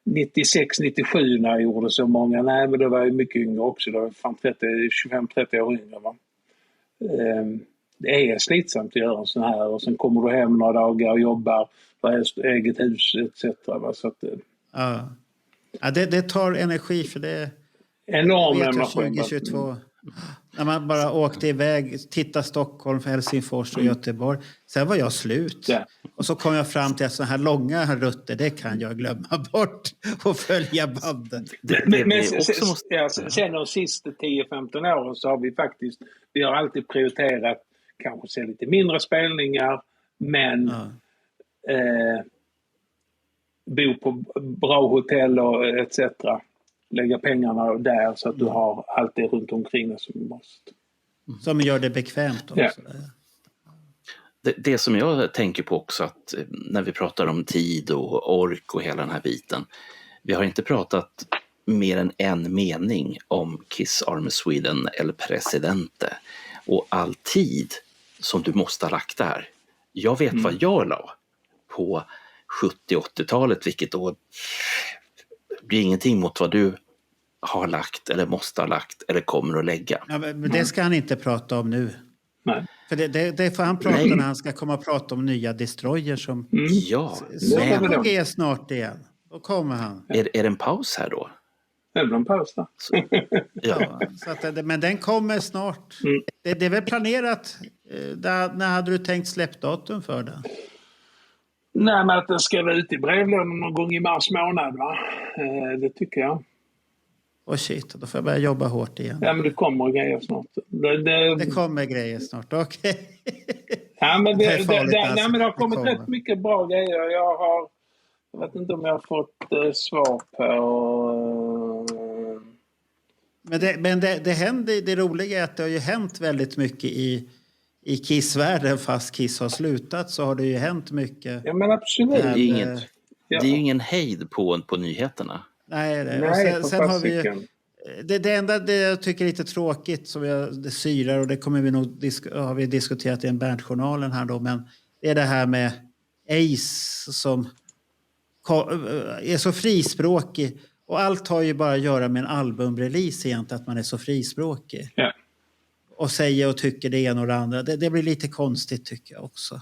96-97 när jag gjorde så många, men det var ju mycket yngre också. Det var fan 25-30 år yngre, va? Det är slitsamt att göra en sån här, och sen kommer du hem några dagar och jobbar på eget hus etc. Va? Så att, det tar energi, för det är enorm energi. 2022. När man bara åkte iväg, titta Stockholm, Helsingfors och Göteborg. Sen var jag slut. Ja. Och så kom jag fram till att så här långa rutter, det kan jag glömma bort och följa banden. Men sen de sista 10-15 åren så har vi har alltid prioriterat kanske se lite mindre spelningar, men bo på bra hotell och etc. Lägga pengarna där så att du har allt det runt omkring dig som du måste. Som gör det bekvämt också. Ja. Det som jag tänker på också, att när vi pratar om tid och ork och hela den här biten. Vi har inte pratat mer än en mening om Kiss Army Sweden eller Presidente. Och all tid som du måste ha lagt där. Jag vet vad jag la på 70-80-talet, vilket då blir ingenting mot vad du har lagt eller måste ha lagt eller kommer att lägga. Ja, men det ska han inte prata om nu. Nej. För det får han prata när han ska komma och prata om nya destroyer som kommer G snart igen. Då kommer han. Är det en paus här då? Det är en paus då. Så att, men den kommer snart. Det är väl planerat. När hade du tänkt släppdatum för den? Nej, men att den ska vara ute i brevlådan någon gång i mars månad, va? Det tycker jag. Shit, då får jag börja jobba hårt igen. Ja, men det kommer grejer snart. Det kommer grejer snart, okej. Ja, men det har kommit rätt mycket bra grejer. Jag vet inte om jag har fått svar på... Men det händer, det roliga är att det har ju hänt väldigt mycket i Kiss-världen, fast Kiss har slutat så har det ju hänt mycket. Ja, men absolut. Det är ju ingen hejd på nyheterna. Nej, och sen har vi det enda det jag tycker är lite tråkigt som det syrar, och det kommer vi nog har vi diskuterat i en bandjournalen här då, men det är det här med Ace som är så frispråkig, och allt har ju bara att göra med en albumrelease egentligen, att man är så frispråkig. Ja. Och säger och tycker det ena och det andra. Det blir lite konstigt tycker jag också.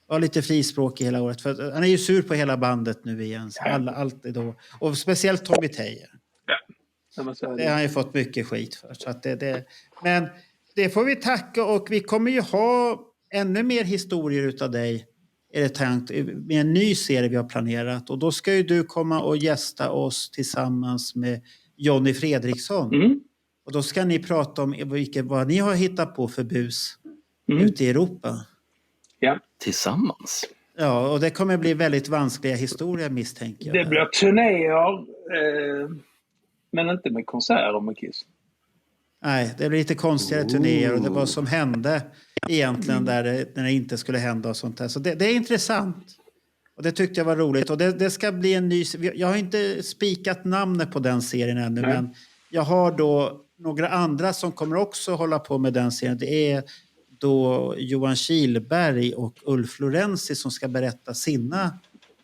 Var lite frispråkig hela året. För han är ju sur på hela bandet nu igen. Allt är då. Och speciellt Tommy Thayer. Ja. Det har han ju fått mycket skit för. Så att men det får vi tacka, och vi kommer ju ha ännu mer historier utav dig. Är det tänkt med en ny serie vi har planerat. Och då ska ju du komma och gästa oss tillsammans med Johnny Fredriksson. Och då ska ni prata om vad ni har hittat på för bus ute i Europa. Ja. Tillsammans. Ja, och det kommer bli väldigt vanskliga historier, misstänker jag. Det blir turnéer, men inte med konserter med Kiss. Nej, det blir lite konstigare turnéer, och det var som hände egentligen när det inte skulle hända och sånt där. Så det är intressant. Och det tyckte jag var roligt. Och det ska bli en ny... Jag har inte spikat namnet på den serien ännu, men jag har då några andra som kommer också hålla på med den serien. Det är då Johan Kihlberg och Ulf Lorenzi som ska berätta sina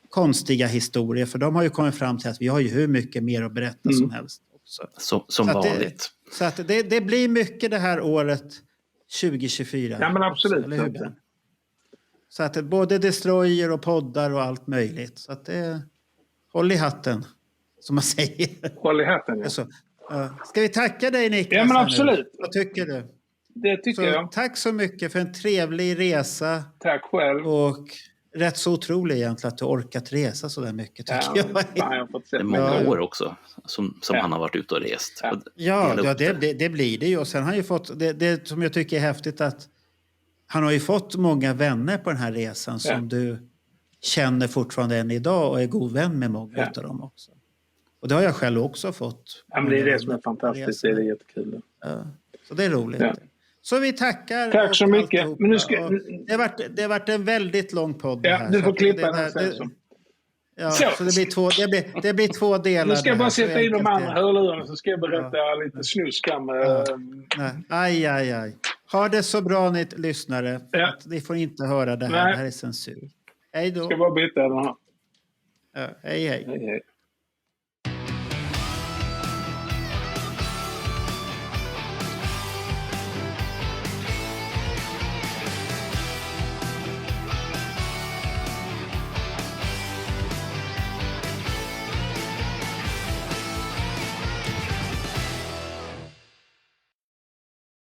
konstiga historier. För de har ju kommit fram till att vi har ju hur mycket mer att berätta som helst. Också. Som vanligt. Så att det blir mycket det här året 2024. Ja, men absolut. Också, eller hur? Så att både destroyer och poddar och allt möjligt. Så att håll i hatten, som man säger. Håll i hatten, ja. Alltså, ska vi tacka dig, Niklas? Ja, men absolut. Vad tycker du? Det tycker jag. Tack så mycket för en trevlig resa. Tack själv. Och rätt så otroligt egentligen att du orkat resa så där mycket, tycker jag. Fan, jag det är många år också som han har varit ute och rest. Ja, det blir det ju. Och sen har han ju fått, det som jag tycker är häftigt, att han har ju fått många vänner på den här resan som du känner fortfarande än idag och är god vän med många av dem också. Och det har jag själv också fått. Ja, men det är det som är fantastiskt. Det är jättekul. Ja, så det är roligt. Ja. Så vi tackar. Tack så mycket. Men nu det har varit en väldigt lång podd. Ja, här, du får klippa den här sen. Ja, så det blir två delar. Nu ska jag bara sätta in de andra hörlurarna så ska jag berätta lite snuskam. Aj. Ha det så bra, ni lyssnare. Att ni får inte höra det här. Det här är censur. Hej då. Jag ska bara byta den här. Ja, hej.